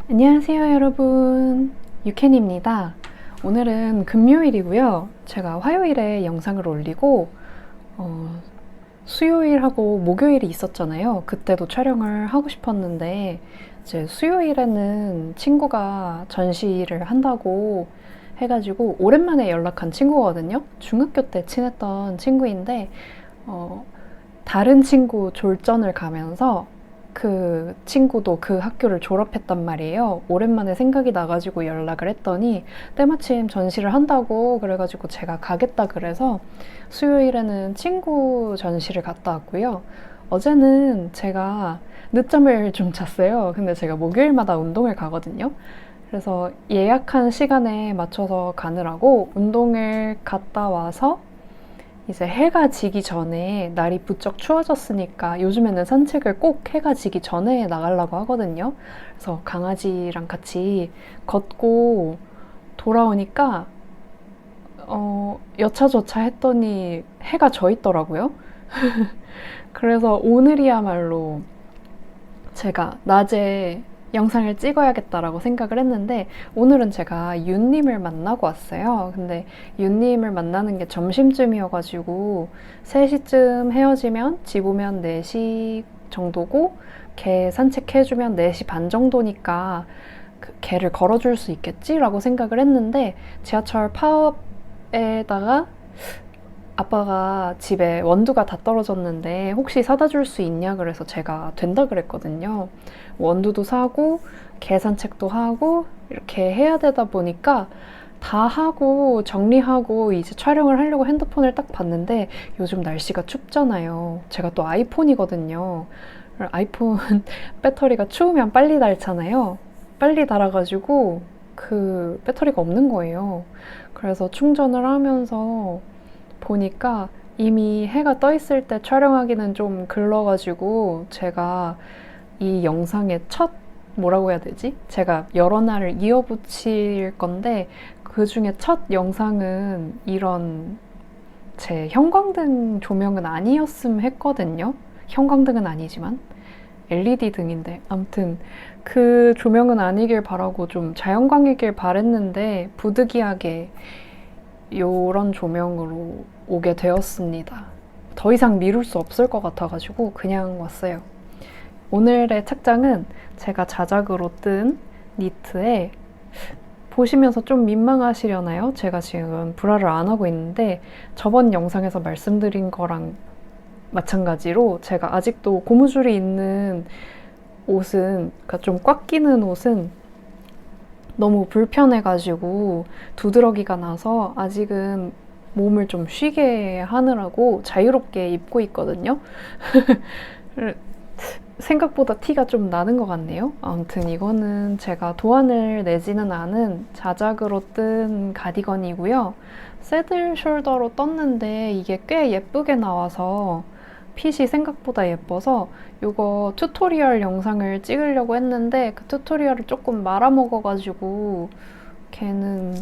안녕하세요 여러분, 유캔입니다. 오늘은 금요일이고요. 제가 화요일에 영상을 올리고 수요일하고 목요일이 있었잖아요. 그때도 촬영을 하고 싶었는데 이제 수요일에는 친구가 전시를 한다고 해가지고 오랜만에 연락한 친구거든요. 중학교 때 친했던 친구인데 다른 친구 졸전을 가면서 그 친구도 그 학교를 졸업했단 말이에요. 오랜만에 생각이 나가지고 연락을 했더니 때마침 전시를 한다고 그래가지고 제가 가겠다 그래서 수요일에는 친구 전시를 갔다 왔고요. 어제는 제가 늦잠을 좀 잤어요. 근데 제가 목요일마다 운동을 가거든요. 그래서 예약한 시간에 맞춰서 가느라고 운동을 갔다 와서 이제 해가 지기 전에 날이 부쩍 추워졌으니까 요즘에는 산책을 꼭 해가 지기 전에 나가려고 하거든요. 그래서 강아지랑 같이 걷고 돌아오니까 여차저차 했더니 해가 져 있더라고요. 그래서 오늘이야말로 제가 낮에 영상을 찍어야겠다라고 생각을 했는데 오늘은 제가 윤님을 만나고 왔어요. 근데 윤님을 만나는 게 점심쯤이어가지고 3시쯤 헤어지면 집 오면 4시 정도고 개 산책해주면 4시 반 정도니까 그 개를 걸어줄 수 있겠지라고 생각을 했는데 지하철 파업에다가 아빠가 집에 원두가 다 떨어졌는데 혹시 사다 줄 수 있냐 그래서 제가 된다 그랬거든요. 원두도 사고 계산책도 하고 이렇게 해야 되다 보니까 다 하고 정리하고 이제 촬영을 하려고 핸드폰을 딱 봤는데 요즘 날씨가 춥잖아요. 제가 또 아이폰이거든요. 아이폰 배터리가 추우면 빨리 닳잖아요. 빨리 닳아가지고 그 배터리가 없는 거예요. 그래서 충전을 하면서 보니까 이미 해가 떠 있을 때 촬영하기는 좀 글러가지고 제가 이 영상의 첫 뭐라고 해야 되지? 제가 여러 날을 이어붙일 건데 그 중에 첫 영상은 이런 제 형광등 조명은 아니었음 했거든요. 형광등은 아니지만 LED 등인데 아무튼 그 조명은 아니길 바라고 좀 자연광이길 바랬는데 부득이하게 요런 조명으로 오게 되었습니다. 더 이상 미룰 수 없을 것 같아가지고 그냥 왔어요. 오늘의 착장은 제가 자작으로 뜬 니트에 보시면서 좀 민망하시려나요? 제가 지금 브라를 안 하고 있는데 저번 영상에서 말씀드린 거랑 마찬가지로 제가 아직도 고무줄이 있는 옷은, 그러니까 좀 꽉 끼는 옷은 너무 불편해가지고 두드러기가 나서 아직은 몸을 좀 쉬게 하느라고 자유롭게 입고 있거든요. 생각보다 티가 좀 나는 것 같네요. 아무튼 이거는 제가 도안을 내지는 않은 자작으로 뜬 가디건이고요. 새들 숄더로 떴는데 이게 꽤 예쁘게 나와서 핏이 생각보다 예뻐서 이거 튜토리얼 영상을 찍으려고 했는데 그 튜토리얼을 조금 말아먹어가지고 걔는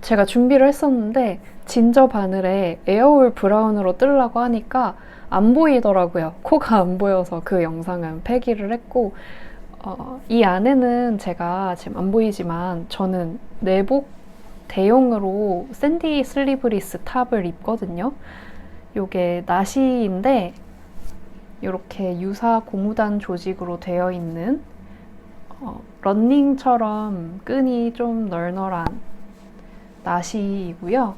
제가 준비를 했었는데 진저 바늘에 에어울 브라운으로 뜨려고 하니까 안 보이더라고요. 코가 안 보여서 그 영상은 폐기를 했고 이 안에는 제가 지금 안 보이지만 저는 내복 대용으로 샌디 슬리브리스 탑을 입거든요. 요게 나시인데 이렇게 유사 고무단 조직으로 되어 있는 런닝처럼 끈이 좀 널널한 나시이고요.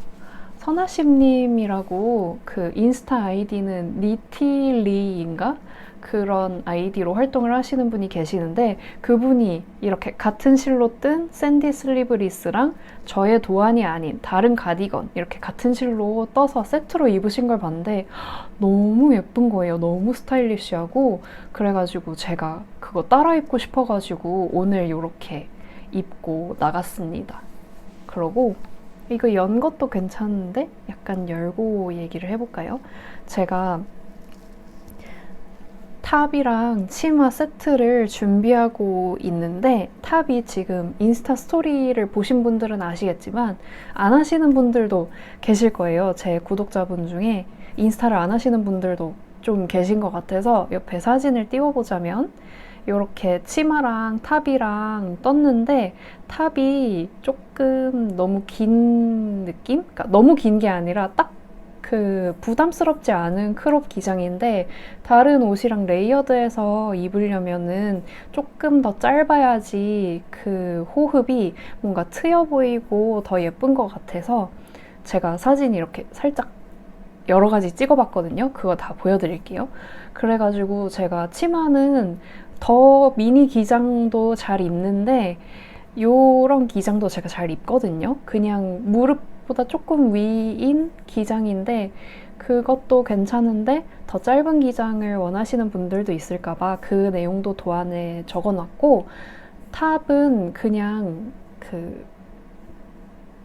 선아심님이라고 그 인스타 아이디는 리티리인가? 그런 아이디로 활동을 하시는 분이 계시는데 그분이 이렇게 같은 실로 뜬 샌디 슬리브리스랑 저의 도안이 아닌 다른 가디건 이렇게 같은 실로 떠서 세트로 입으신 걸 봤는데 너무 예쁜 거예요. 너무 스타일리시하고 그래가지고 제가 그거 따라 입고 싶어가지고 오늘 이렇게 입고 나갔습니다. 그러고 이거 연 것도 괜찮은데 약간 열고 얘기를 해볼까요? 제가 탑이랑 치마 세트를 준비하고 있는데 탑이 지금 인스타 스토리를 보신 분들은 아시겠지만 안 하시는 분들도 계실 거예요. 제 구독자분 중에 인스타를 안 하시는 분들도 좀 계신 것 같아서 옆에 사진을 띄워보자면 이렇게 치마랑 탑이랑 떴는데 탑이 조금 너무 긴 느낌? 그러니까 너무 긴 게 아니라 딱 그 부담스럽지 않은 크롭 기장인데 다른 옷이랑 레이어드해서 입으려면은 조금 더 짧아야지 그 호흡이 뭔가 트여 보이고 더 예쁜 것 같아서 제가 사진 이렇게 살짝 여러 가지 찍어봤거든요. 그거 다 보여드릴게요. 그래가지고 제가 치마는 더 미니 기장도 잘 입는데 요런 기장도 제가 잘 입거든요. 그냥 무릎보다 조금 위인 기장인데 그것도 괜찮은데 더 짧은 기장을 원하시는 분들도 있을까봐 그 내용도 도안에 적어놨고 탑은 그냥 그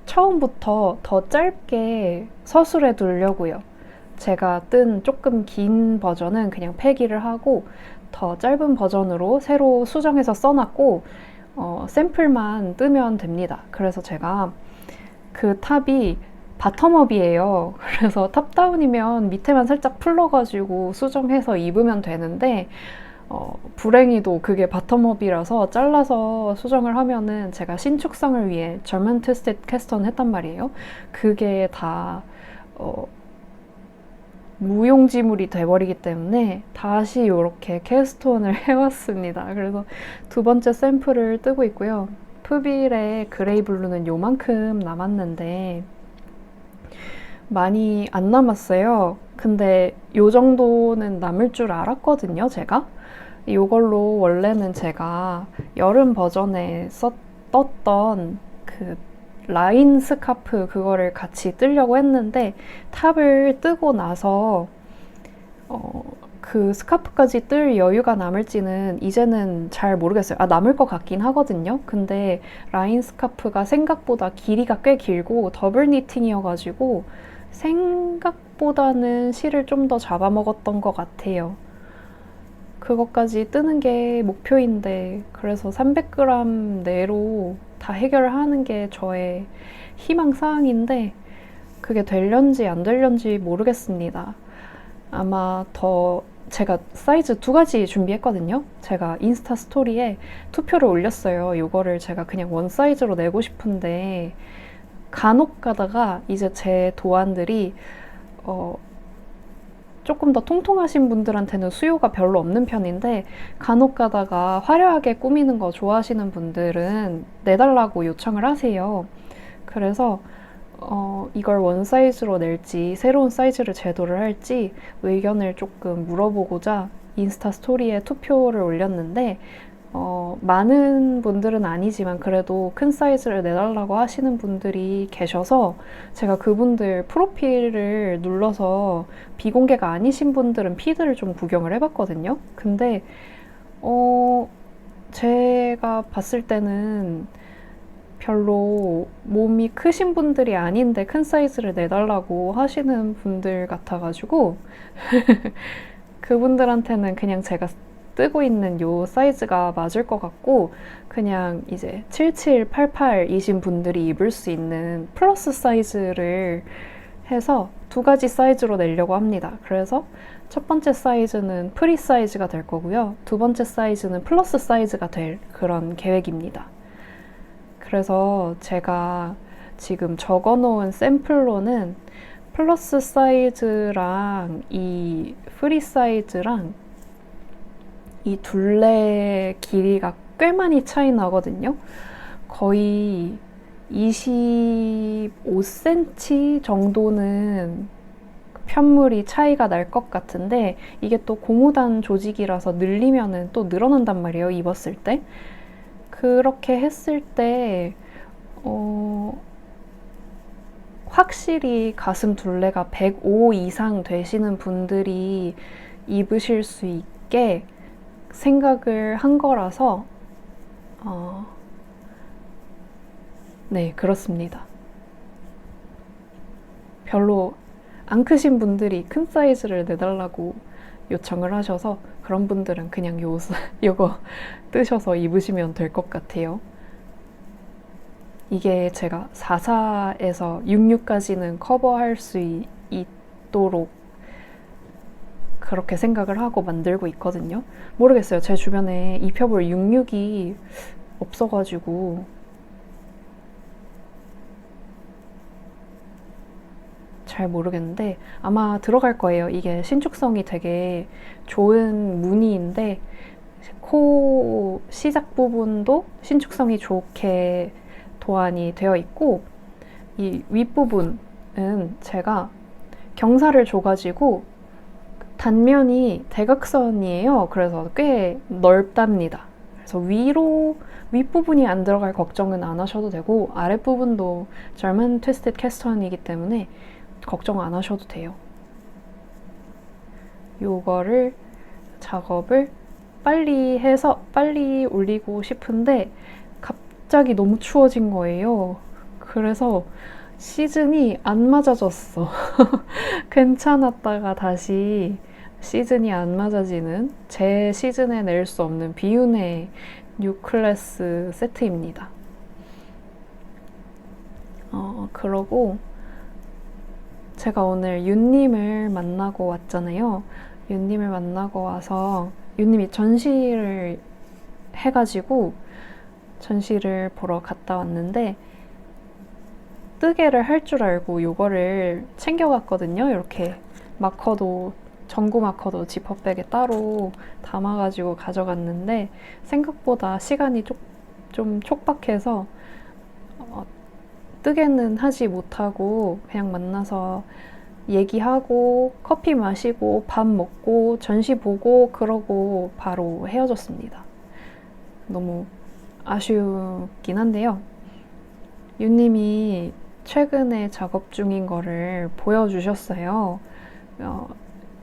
처음부터 더 짧게 서술해 두려고요. 제가 뜬 조금 긴 버전은 그냥 폐기를 하고 더 짧은 버전으로 새로 수정해서 써놨고 샘플만 뜨면 됩니다. 그래서 제가 그 탑이 바텀업이에요. 그래서 탑다운이면 밑에만 살짝 풀러가지고 수정해서 입으면 되는데 불행히도 그게 바텀업이라서 잘라서 수정을 하면은 제가 신축성을 위해 절만 트스ted 캐스턴 했단 말이에요. 그게 다 무용지물이 돼버리기 때문에 다시 이렇게 캐스톤을 해왔습니다. 그래서 두 번째 샘플을 뜨고 있고요. 푸빌의 그레이 블루는 요만큼 남았는데 많이 안 남았어요. 근데 요 정도는 남을 줄 알았거든요, 제가. 이걸로 원래는 제가 여름 버전에 떴던 그 라인 스카프 그거를 같이 뜨려고 했는데 탑을 뜨고 나서 그 스카프까지 뜰 여유가 남을지는 이제는 잘 모르겠어요. 남을 것 같긴 하거든요. 근데 라인 스카프가 생각보다 길이가 꽤 길고 더블 니팅이어가지고 생각보다는 실을 좀 더 잡아먹었던 것 같아요. 그것까지 뜨는 게 목표인데 그래서 300g 내로 다 해결하는 게 저의 희망사항인데 그게 될련지 안 될련지 모르겠습니다. 아마 더 제가 사이즈 2가지 준비했거든요. 제가 인스타 스토리에 투표를 올렸어요. 이거를 제가 그냥 원 사이즈로 내고 싶은데 간혹 가다가 이제 제 도안들이 조금 더 통통하신 분들한테는 수요가 별로 없는 편인데 간혹 가다가 화려하게 꾸미는 거 좋아하시는 분들은 내달라고 요청을 하세요. 그래서 이걸 원 사이즈로 낼지 새로운 사이즈를 제도를 할지 의견을 조금 물어보고자 인스타 스토리에 투표를 올렸는데 많은 분들은 아니지만 그래도 큰 사이즈를 내달라고 하시는 분들이 계셔서 제가 그분들 프로필을 눌러서 비공개가 아니신 분들은 피드를 좀 구경을 해봤거든요. 근데 제가 봤을 때는 별로 몸이 크신 분들이 아닌데 큰 사이즈를 내달라고 하시는 분들 같아가지고 그분들한테는 그냥 제가 뜨고 있는 요 사이즈가 맞을 것 같고 그냥 이제 77, 88이신 분들이 입을 수 있는 플러스 사이즈를 해서 2가지 사이즈로 내려고 합니다. 그래서 첫 번째 사이즈는 프리 사이즈가 될 거고요. 두 번째 사이즈는 플러스 사이즈가 될 그런 계획입니다. 그래서 제가 지금 적어놓은 샘플로는 플러스 사이즈랑 이 프리 사이즈랑 이 둘레 길이가 꽤 많이 차이 나거든요. 거의 25cm 정도는 편물이 차이가 날 것 같은데 이게 또 고무단 조직이라서 늘리면은 또 늘어난단 말이에요. 입었을 때. 그렇게 했을 때 확실히 가슴 둘레가 105 이상 되시는 분들이 입으실 수 있게 생각을 한 거라서 네, 그렇습니다. 별로 안 크신 분들이 큰 사이즈를 내달라고 요청을 하셔서 그런 분들은 그냥 요거 뜨셔서 입으시면 될 것 같아요. 이게 제가 44에서 66까지는 커버할 수 있도록 그렇게 생각을 하고 만들고 있거든요. 모르겠어요. 제 주변에 입혀볼 66이 없어가지고 잘 모르겠는데 아마 들어갈 거예요. 이게 신축성이 되게 좋은 무늬인데 코 시작 부분도 신축성이 좋게 도안이 되어 있고 이 윗부분은 제가 경사를 줘가지고 단면이 대각선이에요. 그래서 꽤 넓답니다. 그래서 윗부분이 안 들어갈 걱정은 안 하셔도 되고 아랫부분도 젊은 트위스티드 캐스턴이기 때문에 걱정 안 하셔도 돼요. 요거를 작업을 빨리 해서 빨리 올리고 싶은데 갑자기 너무 추워진 거예요. 그래서 시즌이 안 맞아졌어. 괜찮았다가 다시 시즌이 안 맞아지는 제 시즌에 낼 수 없는 비운의 뉴클래스 세트입니다. 그러고 제가 오늘 윤님을 만나고 왔잖아요. 윤님을 만나고 와서 윤님이 전시를 해가지고 전시를 보러 갔다 왔는데 뜨개를 할 줄 알고 요거를 챙겨갔거든요. 이렇게 마커도 전구 마커도 지퍼백에 따로 담아가지고 가져갔는데 생각보다 시간이 좀 촉박해서 뜨개는 하지 못하고 그냥 만나서 얘기하고 커피 마시고 밥 먹고 전시 보고 그러고 바로 헤어졌습니다. 너무 아쉽긴 한데요. 유님이 최근에 작업 중인 거를 보여주셨어요.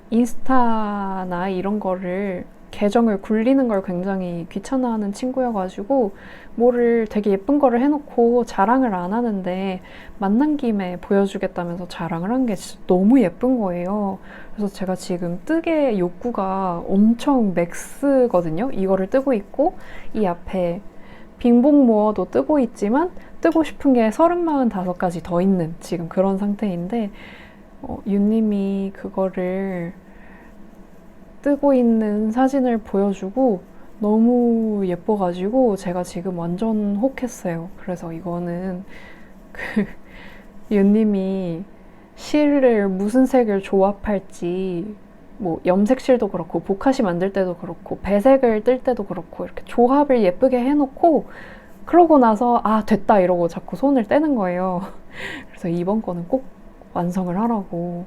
인스타나 이런 거를 계정을 굴리는 걸 굉장히 귀찮아하는 친구여가지고 뭐를 되게 예쁜 거를 해놓고 자랑을 안 하는데 만난 김에 보여주겠다면서 자랑을 한 게 너무 예쁜 거예요. 그래서 제가 지금 뜨개 욕구가 엄청 맥스거든요. 이거를 뜨고 있고 이 앞에 빙봉 모어도 뜨고 있지만 뜨고 싶은 게 35가지 더 있는 지금 그런 상태인데 윤님이 그거를 뜨고 있는 사진을 보여주고 너무 예뻐가지고 제가 지금 완전 혹했어요. 그래서 이거는 윤님이 실을 무슨 색을 조합할지 뭐 염색실도 그렇고 보카시 만들 때도 그렇고 배색을 뜰 때도 그렇고 이렇게 조합을 예쁘게 해놓고 그러고 나서 아 됐다 이러고 자꾸 손을 떼는 거예요. 그래서 이번 거는 꼭 완성을 하라고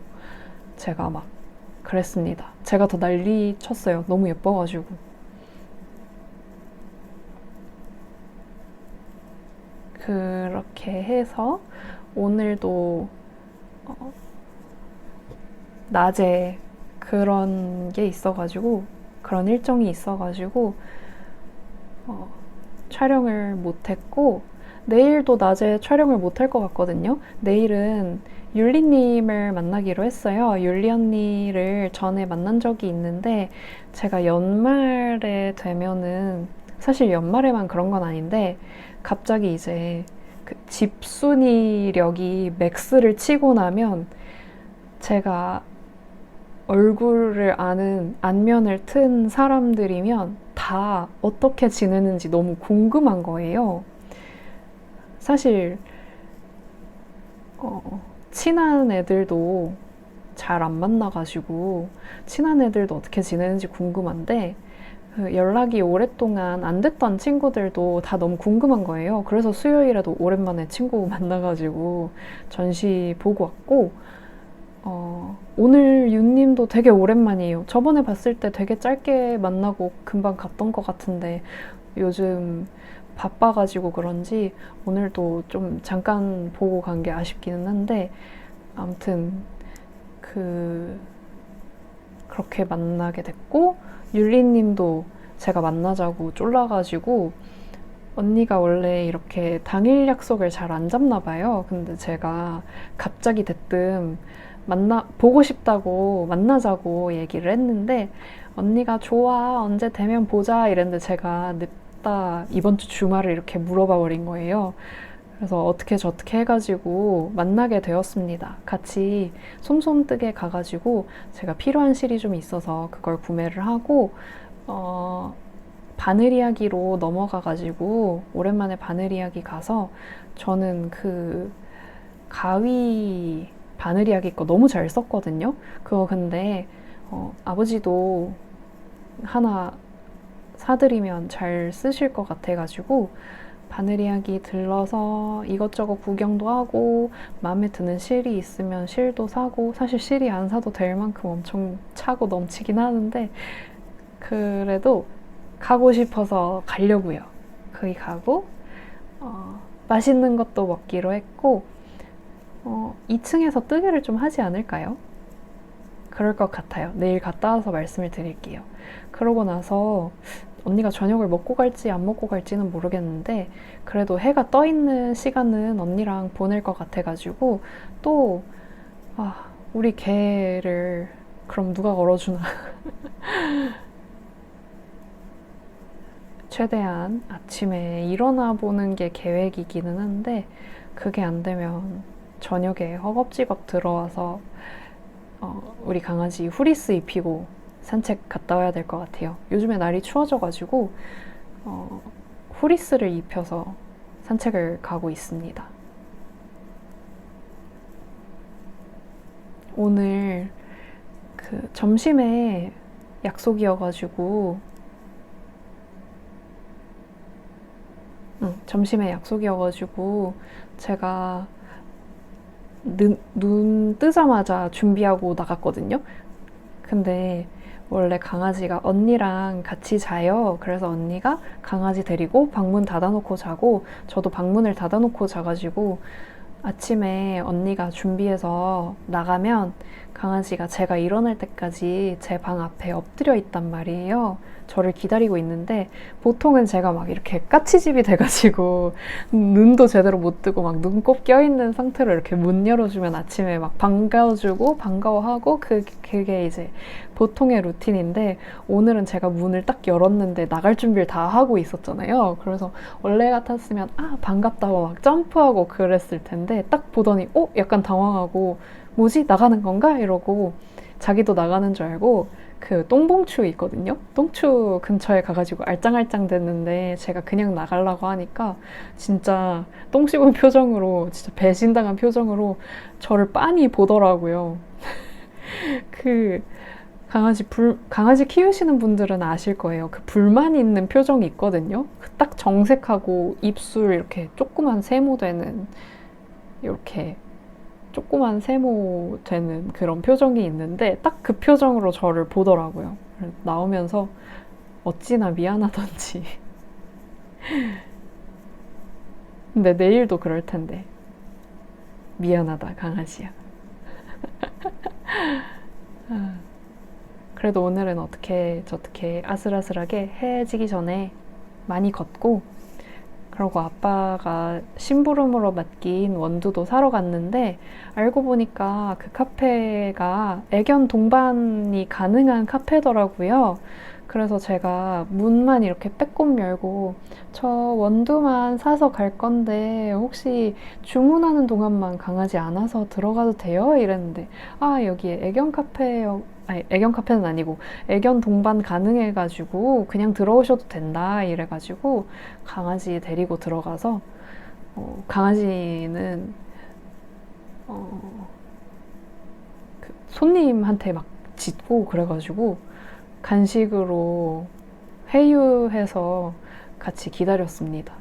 제가 막 그랬습니다. 제가 더 난리 쳤어요. 너무 예뻐가지고. 그렇게 해서 오늘도 낮에 그런 게 있어가지고 그런 일정이 있어가지고 촬영을 못했고 내일도 낮에 촬영을 못할 것 같거든요. 내일은 율리님을 만나기로 했어요. 율리 언니를 전에 만난 적이 있는데 제가 연말에 되면은 사실 연말에만 그런 건 아닌데 갑자기 이제 그 집순이력이 맥스를 치고 나면 제가 얼굴을 아는 안면을 튼 사람들이면 다 어떻게 지내는지 너무 궁금한 거예요. 사실 친한 애들도 잘 안 만나가지고 친한 애들도 어떻게 지내는지 궁금한데 연락이 오랫동안 안 됐던 친구들도 다 너무 궁금한 거예요. 그래서 수요일에도 오랜만에 친구 만나가지고 전시 보고 왔고 오늘 윤님도 되게 오랜만이에요. 저번에 봤을 때 되게 짧게 만나고 금방 갔던 것 같은데 요즘 바빠가지고 그런지 오늘도 좀 잠깐 보고 간 게 아쉽기는 한데 아무튼 그렇게 만나게 됐고 율리님도 제가 만나자고 쫄라가지고 언니가 원래 이렇게 당일 약속을 잘 안 잡나 봐요. 근데 제가 갑자기 대뜸 보고 싶다고 만나자고 얘기를 했는데 언니가 좋아 언제 되면 보자 이랬는데 제가 늦다 이번 주 주말을 이렇게 물어봐 버린 거예요. 그래서 어떻게 저떻게 해가지고 만나게 되었습니다. 같이 솜솜뜨게 가가지고 제가 필요한 실이 좀 있어서 그걸 구매를 하고 바늘 이야기로 넘어가가지고 오랜만에 바늘 이야기 가서 저는 그 가위 바늘 이야기 거 너무 잘 썼거든요. 그거 근데 아버지도 하나 사드리면 잘 쓰실 것 같아가지고 바늘 이야기 들러서 이것저것 구경도 하고 마음에 드는 실이 있으면 실도 사고, 사실 실이 안 사도 될 만큼 엄청 차고 넘치긴 하는데 그래도 가고 싶어서 가려고요. 거기 가고 맛있는 것도 먹기로 했고 2층에서 뜨개를 좀 하지 않을까요? 그럴 것 같아요. 내일 갔다 와서 말씀을 드릴게요. 그러고 나서 언니가 저녁을 먹고 갈지 안 먹고 갈지는 모르겠는데 그래도 해가 떠 있는 시간은 언니랑 보낼 것 같아가지고 또 우리 개를 그럼 누가 걸어주나. 최대한 아침에 일어나 보는 게 계획이기는 한데 그게 안 되면 저녁에 허겁지겁 들어와서 우리 강아지 후리스 입히고 산책 갔다 와야 될 것 같아요. 요즘에 날이 추워져가지고 후리스를 입혀서 산책을 가고 있습니다. 오늘 그 점심에 약속이어가지고 제가 눈 뜨자마자 준비하고 나갔거든요. 근데 원래 강아지가 언니랑 같이 자요. 그래서 언니가 강아지 데리고 방문 닫아놓고 자고 저도 방문을 닫아놓고 자가지고 아침에 언니가 준비해서 나가면 강아지가 제가 일어날 때까지 제 방 앞에 엎드려 있단 말이에요. 저를 기다리고 있는데 보통은 제가 막 이렇게 까치집이 돼가지고 눈도 제대로 못 뜨고 막 눈곱 껴있는 상태로 이렇게 문 열어주면 아침에 막 반가워주고 반가워하고 그게 이제 보통의 루틴인데 오늘은 제가 문을 딱 열었는데 나갈 준비를 다 하고 있었잖아요. 그래서 원래 같았으면 반갑다고 막 점프하고 그랬을 텐데 딱 보더니 약간 당황하고 뭐지? 나가는 건가? 이러고 자기도 나가는 줄 알고 그 똥봉추 있거든요. 똥추 근처에 가가지고 알짱알짱 됐는데 제가 그냥 나가려고 하니까 진짜 똥 씹은 표정으로 진짜 배신당한 표정으로 저를 빤히 보더라고요. 그 강아지 키우시는 분들은 아실 거예요. 그 불만 있는 표정이 있거든요. 딱 정색하고 입술 이렇게 조그만 세모 되는 이렇게 조그만 세모 되는 그런 표정이 있는데 딱 그 표정으로 저를 보더라고요. 나오면서 어찌나 미안하던지. 근데 내일도 그럴 텐데. 미안하다, 강아지야. 그래도 오늘은 어떻게 저렇게 아슬아슬하게 해지기 전에 많이 걷고 그러고 아빠가 심부름으로 맡긴 원두도 사러 갔는데 알고 보니까 그 카페가 애견 동반이 가능한 카페더라고요. 그래서 제가 문만 이렇게 빼꼼 열고 저 원두만 사서 갈 건데 혹시 주문하는 동안만 강아지 안아서 들어가도 돼요? 이랬는데 여기에 애견 카페는 아니고 애견 동반 가능해가지고 그냥 들어오셔도 된다 이래가지고 강아지 데리고 들어가서 강아지는 그 손님한테 막 짖고 그래가지고 간식으로 회유해서 같이 기다렸습니다.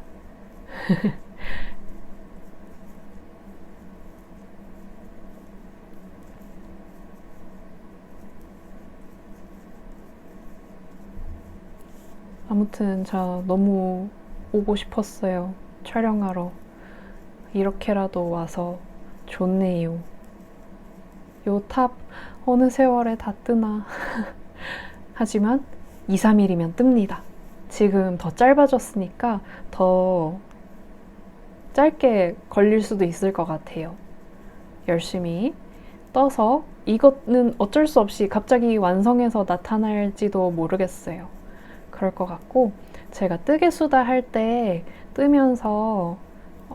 아무튼 저 너무 오고 싶었어요. 촬영하러. 이렇게라도 와서 좋네요. 요 탑 어느 세월에 다 뜨나. 하지만 2, 3일이면 뜹니다. 지금 더 짧아졌으니까 더 짧게 걸릴 수도 있을 것 같아요. 열심히 떠서 이거는 어쩔 수 없이 갑자기 완성해서 나타날지도 모르겠어요. 그럴 것 같고 제가 뜨개수다 할 때 뜨면서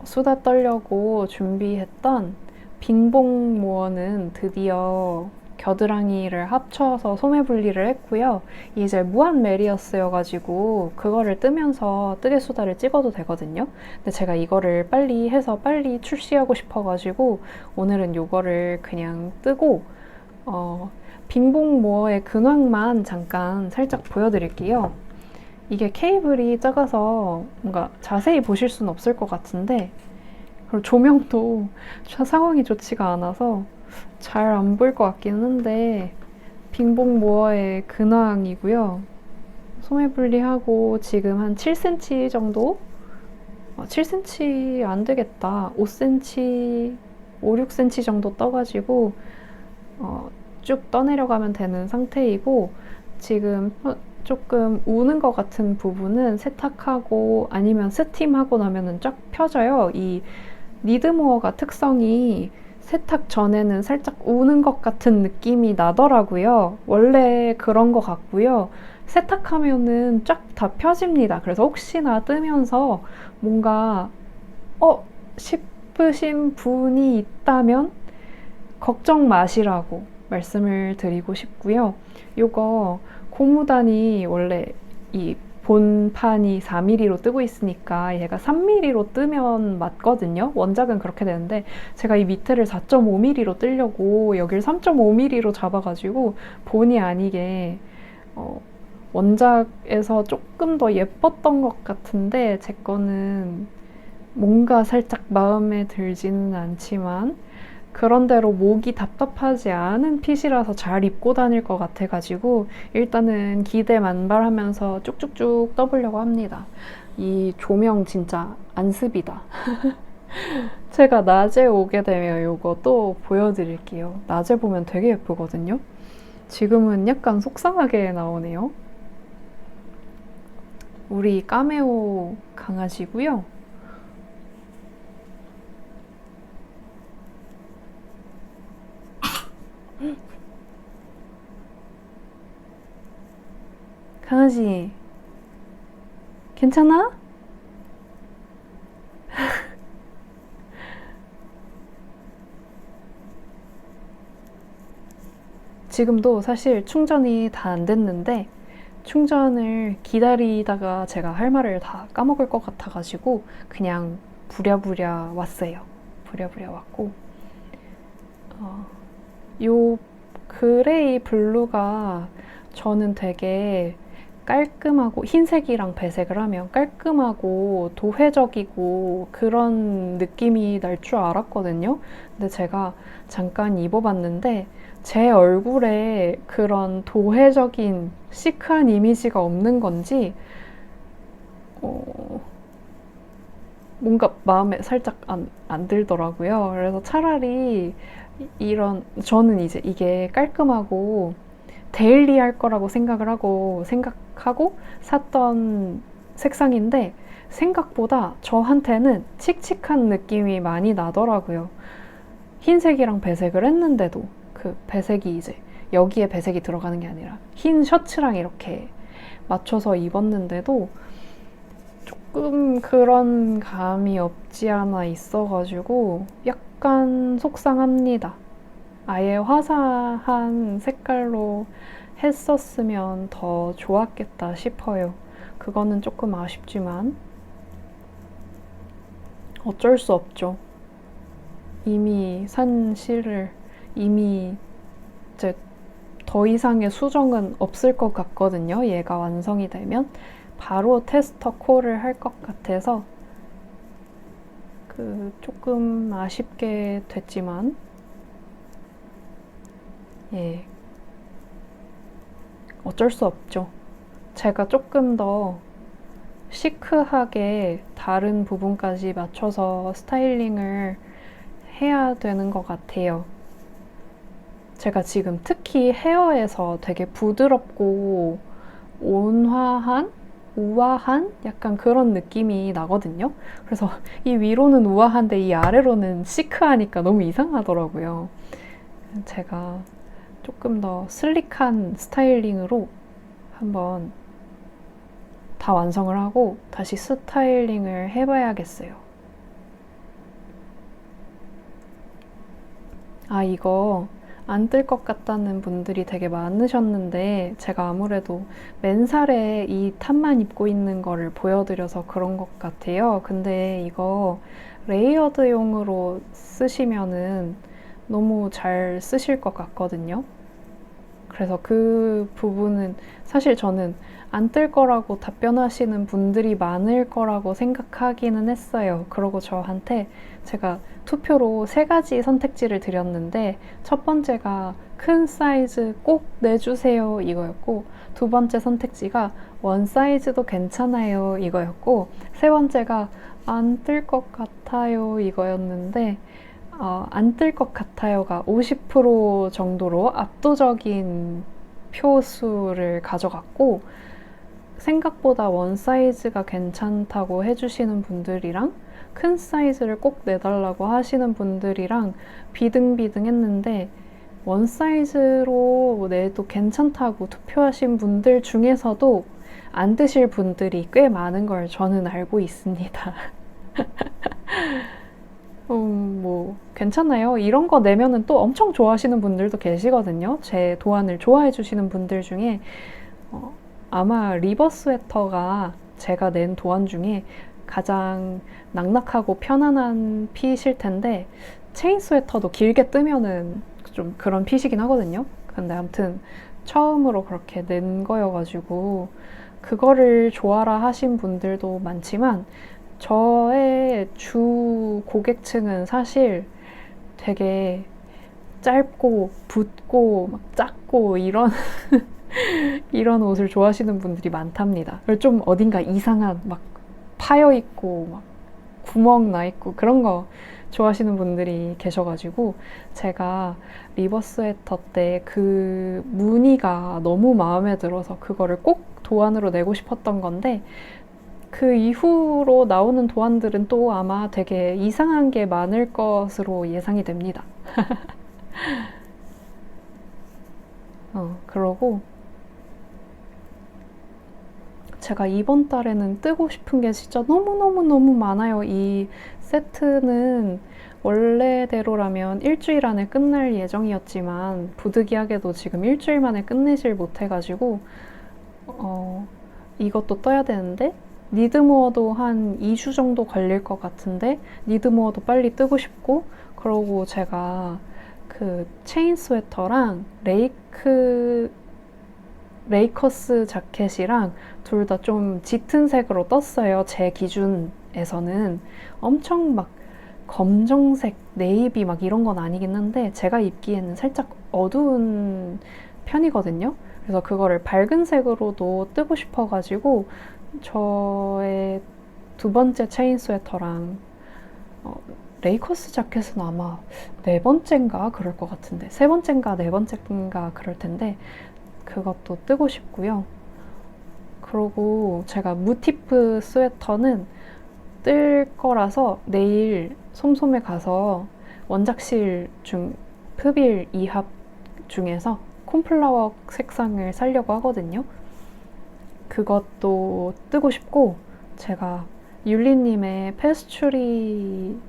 수다 떨려고 준비했던 빙봉 모어는 드디어 겨드랑이를 합쳐서 소매 분리를 했고요. 이제 무한 메리어스여가지고 그거를 뜨면서 뜨개수다를 찍어도 되거든요. 근데 제가 이거를 빨리 해서 빨리 출시하고 싶어가지고 오늘은 이거를 그냥 뜨고 빙봉 모어의 근황만 잠깐 살짝 보여드릴게요. 이게 케이블이 작아서 뭔가 자세히 보실 수는 없을 것 같은데, 그리고 조명도 상황이 좋지가 않아서 잘 안 보일 것 같기는 한데, 빙봉 모어의 근황이고요. 소매 분리하고 지금 한 7cm 정도? 7cm 안 되겠다. 5cm, 5, 6cm 정도 떠가지고 쭉 떠내려가면 되는 상태이고, 지금 조금 우는 것 같은 부분은 세탁하고 아니면 스팀하고 나면은 쫙 펴져요. 이 니드모어가 특성이 세탁 전에는 살짝 우는 것 같은 느낌이 나더라고요. 원래 그런 것 같고요. 세탁하면은 쫙 다 펴집니다. 그래서 혹시나 뜨면서 뭔가 싶으신 분이 있다면 걱정 마시라고 말씀을 드리고 싶고요. 요거 고무단이 원래 이 본판이 4mm로 뜨고 있으니까 얘가 3mm로 뜨면 맞거든요. 원작은 그렇게 되는데 제가 이 밑에를 4.5mm로 뜨려고 여길 3.5mm로 잡아가지고 본의 아니게 원작에서 조금 더 예뻤던 것 같은데 제 거는 뭔가 살짝 마음에 들지는 않지만 그런대로 목이 답답하지 않은 핏이라서 잘 입고 다닐 것 같아가지고 일단은 기대 만발하면서 쭉쭉쭉 떠보려고 합니다. 이 조명 진짜 안습이다. 제가 낮에 오게 되면 이거 또 보여드릴게요. 낮에 보면 되게 예쁘거든요. 지금은 약간 속상하게 나오네요. 우리 까메오 강아지고요. 강아지, 괜찮아? 지금도 사실 충전이 다 안 됐는데 충전을 기다리다가 제가 할 말을 다 까먹을 것 같아가지고 그냥 부랴부랴 왔어요. 부랴부랴 왔고 요 그레이 블루가 저는 되게 깔끔하고 흰색이랑 배색을 하면 깔끔하고 도회적이고 그런 느낌이 날 줄 알았거든요. 근데 제가 잠깐 입어봤는데 제 얼굴에 그런 도회적인 시크한 이미지가 없는 건지 뭔가 마음에 살짝 안 들더라고요. 그래서 차라리 저는 이제 이게 깔끔하고 데일리할 거라고 생각하고 샀던 색상인데 생각보다 저한테는 칙칙한 느낌이 많이 나더라고요. 흰색이랑 배색을 했는데도 그 배색이 이제 여기에 배색이 들어가는 게 아니라 흰 셔츠랑 이렇게 맞춰서 입었는데도 조금 그런 감이 없지 않아 있어가지고 약간 속상합니다. 아예 화사한 색깔로 했었으면 더 좋았겠다 싶어요. 그거는 조금 아쉽지만 어쩔 수 없죠. 이미 산 실을 이미 이제 더 이상의 수정은 없을 것 같거든요. 얘가 완성이 되면 바로 테스터 콜을 할 것 같아서 조금 아쉽게 됐지만 예, 어쩔 수 없죠. 제가 조금 더 시크하게 다른 부분까지 맞춰서 스타일링을 해야 되는 것 같아요. 제가 지금 특히 헤어에서 되게 부드럽고 온화한? 우아한? 약간 그런 느낌이 나거든요. 그래서 이 위로는 우아한데 이 아래로는 시크하니까 너무 이상하더라고요. 제가 조금 더 슬릭한 스타일링으로 한번 다 완성을 하고 다시 스타일링을 해봐야겠어요. 아, 이거 안 뜰 것 같다는 분들이 되게 많으셨는데, 제가 아무래도 맨살에 이 탑만 입고 있는 거를 보여드려서 그런 것 같아요. 근데 이거 레이어드용으로 쓰시면은 너무 잘 쓰실 것 같거든요. 그래서 그 부분은 사실 저는 안 뜰 거라고 답변하시는 분들이 많을 거라고 생각하기는 했어요. 그러고 저한테 제가 투표로 세 가지 선택지를 드렸는데 첫 번째가 큰 사이즈 꼭 내주세요 이거였고, 두 번째 선택지가 원 사이즈도 괜찮아요 이거였고, 세 번째가 안 뜰 것 같아요 이거였는데, 안 뜰 것 같아요가 50% 정도로 압도적인 표수를 가져갔고, 생각보다 원 사이즈가 괜찮다고 해주시는 분들이랑 큰 사이즈를 꼭 내달라고 하시는 분들이랑 비등비등했는데, 원 사이즈로 내도 괜찮다고 투표하신 분들 중에서도 안 드실 분들이 꽤 많은 걸 저는 알고 있습니다. 뭐, 괜찮아요. 이런 거 내면은 또 엄청 좋아하시는 분들도 계시거든요. 제 도안을 좋아해 주시는 분들 중에, 어, 아마 리버 스웨터가 제가 낸 도안 중에 가장 낙낙하고 편안한 핏일 텐데, 체인 스웨터도 길게 뜨면은 좀 그런 핏이긴 하거든요. 근데 아무튼 처음으로 그렇게 낸 거여가지고, 그거를 좋아라 하신 분들도 많지만, 저의 주 고객층은 사실 되게 짧고 붓고 막 작고 이런 옷을 좋아하시는 분들이 많답니다. 그리고 좀 어딘가 이상한 막 파여 있고 막 구멍 나 있고 그런 거 좋아하시는 분들이 계셔가지고, 제가 리버 스웨터 때 그 무늬가 너무 마음에 들어서 그거를 꼭 도안으로 내고 싶었던 건데, 그 이후로 나오는 도안들은 또 아마 되게 이상한 게 많을 것으로 예상이 됩니다. 그러고 제가 이번 달에는 뜨고 싶은 게 진짜 너무너무너무 많아요. 이 세트는 원래대로라면 일주일 안에 끝날 예정이었지만 부득이하게도 지금 일주일 만에 끝내질 못해가지고, 이것도 떠야 되는데, 니드모어도 한 2주 정도 걸릴 것 같은데 니드모어도 빨리 뜨고 싶고, 그러고 제가 그 체인 스웨터랑 레이커스 자켓이랑 둘 다 좀 짙은 색으로 떴어요. 제 기준에서는 엄청 막 검정색, 네이비 막 이런 건 아니긴 한데 제가 입기에는 살짝 어두운 편이거든요. 그래서 그거를 밝은 색으로도 뜨고 싶어가지고 저의 두 번째 체인 스웨터랑, 레이커스 자켓은 아마 네 번째인가 그럴 것 같은데, 세 번째인가 네 번째인가 그럴 텐데 그것도 뜨고 싶고요. 그리고 제가 무티프 스웨터는 뜰 거라서 내일 솜솜에 가서 원작실 중 프빌 2합 중에서 콘플라워 색상을 사려고 하거든요. 그것도 뜨고 싶고, 제가 율리님의 페스츄리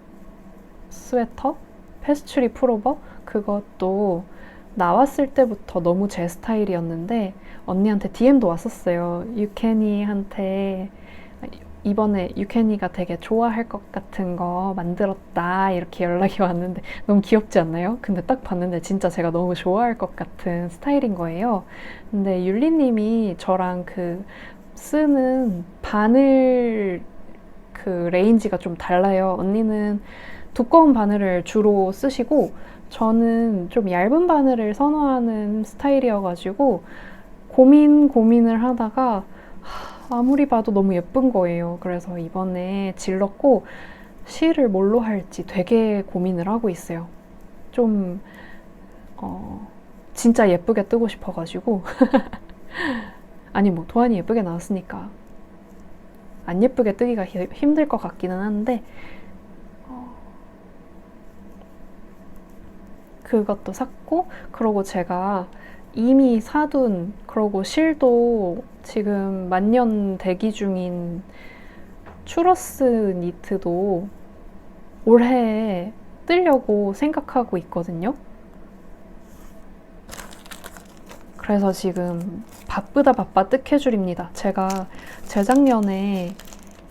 스웨터? 페스츄리 풀오버? 그것도 나왔을 때부터 너무 제 스타일이었는데 언니한테 DM도 왔었어요. 유케니한테 이번에 유케니가 되게 좋아할 것 같은 거 만들었다 이렇게 연락이 왔는데 너무 귀엽지 않나요? 근데 딱 봤는데 진짜 제가 너무 좋아할 것 같은 스타일인 거예요. 근데 율리님이 저랑 그 쓰는 바늘 그 레인지가 좀 달라요. 언니는 두꺼운 바늘을 주로 쓰시고 저는 좀 얇은 바늘을 선호하는 스타일이어가지고 고민을 하다가 아무리 봐도 너무 예쁜 거예요. 그래서 이번에 질렀고 실을 뭘로 할지 되게 고민을 하고 있어요. 좀 진짜 예쁘게 뜨고 싶어가지고 아니 뭐 도안이 예쁘게 나왔으니까 안 예쁘게 뜨기가 힘들 것 같기는 한데, 그것도 샀고, 그러고 제가 이미 사둔, 그러고 실도 지금 만년 대기 중인 추러스 니트도 올해 뜨려고 생각하고 있거든요. 그래서 지금 바쁘다 바빠 뜨개줄입니다. 제가 재작년에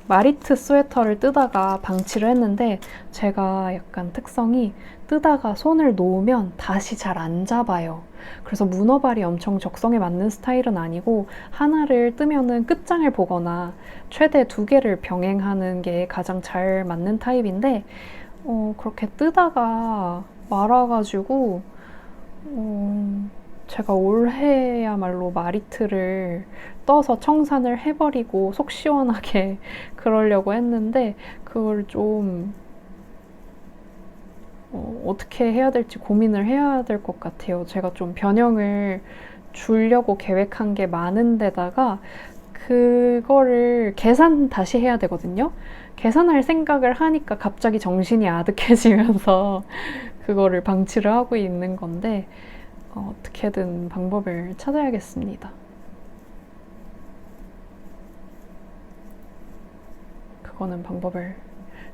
마리트 스웨터를 뜨다가 방치를 했는데 제가 약간 특성이 뜨다가 손을 놓으면 다시 잘 안 잡아요. 그래서 문어발이 엄청 적성에 맞는 스타일은 아니고 하나를 뜨면은 끝장을 보거나 최대 2개를 병행하는 게 가장 잘 맞는 타입인데 그렇게 뜨다가 말아가지고 제가 올해야말로 마리트를 떠서 청산을 해버리고 속 시원하게 그러려고 했는데 그걸 좀 어떻게 해야 될지 고민을 해야 될 것 같아요. 제가 좀 변형을 주려고 계획한 게 많은데다가 그거를 계산 다시 해야 되거든요. 계산할 생각을 하니까 갑자기 정신이 아득해지면서 그거를 방치를 하고 있는 건데 어떻게든 방법을 찾아야겠습니다. 그거는 방법을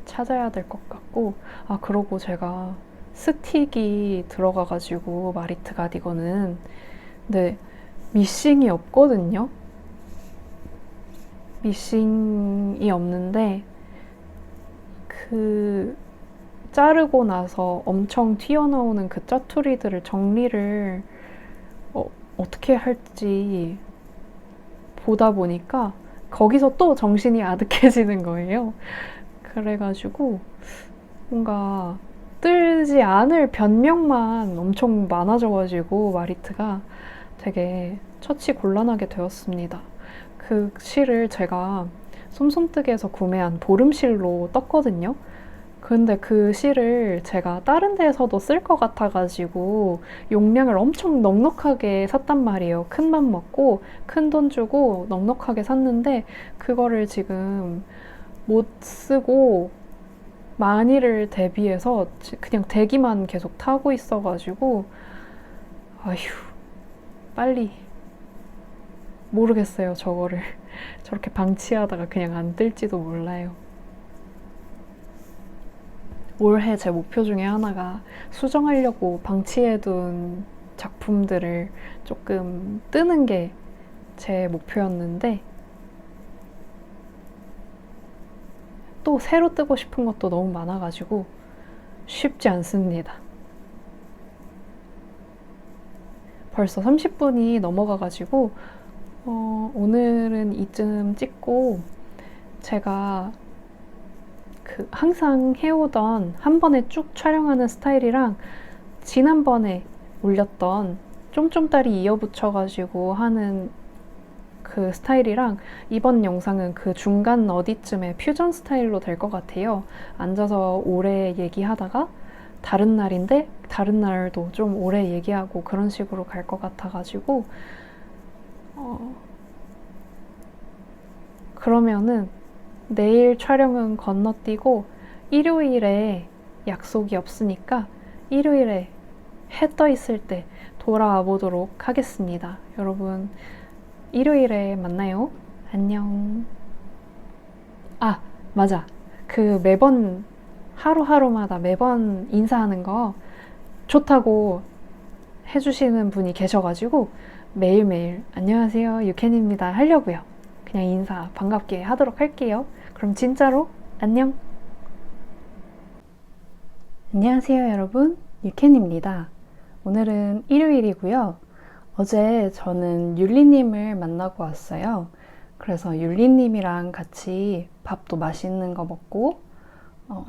찾아야 될 것 같고 그러고 제가 스틱이 들어가가지고 마리트 가디건은 근데 미싱이 없거든요. 미싱이 없는데 그 자르고 나서 엄청 튀어나오는 그 짜투리들을 정리를 어떻게 할지 보다 보니까 거기서 또 정신이 아득해지는 거예요. 그래가지고 뭔가 뜨지 않을 변명만 엄청 많아져가지고 마리트가 되게 처치곤란하게 되었습니다. 그 실을 제가 솜솜뜨개에서 구매한 보름실로 떴거든요. 근데 그 실을 제가 다른 데에서도 쓸 것 같아가지고 용량을 엄청 넉넉하게 샀단 말이에요. 큰 맘 먹고 큰 돈 주고 넉넉하게 샀는데 그거를 지금 못 쓰고 많이를 대비해서 그냥 대기만 계속 타고 있어가지고 아휴 빨리 모르겠어요. 저거를 저렇게 방치하다가 그냥 안 뜰지도 몰라요. 올해 제 목표 중에 하나가 수정하려고 방치해둔 작품들을 조금 뜨는 게 제 목표였는데 또 새로 뜨고 싶은 것도 너무 많아가지고 쉽지 않습니다. 벌써 30분이 넘어가가지고 오늘은 이쯤 찍고 제가 항상 해오던 한 번에 쭉 촬영하는 스타일이랑 지난번에 올렸던 쫌쫌다리 이어붙여가지고 하는 그 스타일이랑 이번 영상은 그 중간 어디쯤에 퓨전 스타일로 될 것 같아요. 앉아서 오래 얘기하다가 다른 날인데 다른 날도 좀 오래 얘기하고 그런 식으로 갈 것 같아가지고 그러면은 내일 촬영은 건너뛰고 일요일에 약속이 없으니까 일요일에 해 떠 있을 때 돌아와 보도록 하겠습니다. 여러분 일요일에 만나요. 안녕. 맞아. 그 매번 하루하루마다 매번 인사하는 거 좋다고 해주시는 분이 계셔가지고 매일매일 안녕하세요 유캔입니다 하려고요. 그냥 인사 반갑게 하도록 할게요. 그럼 진짜로 안녕. 안녕하세요 여러분, 유캔입니다. 오늘은 일요일이고요. 어제 저는 율리님을 만나고 왔어요. 그래서 율리님이랑 같이 밥도 맛있는 거 먹고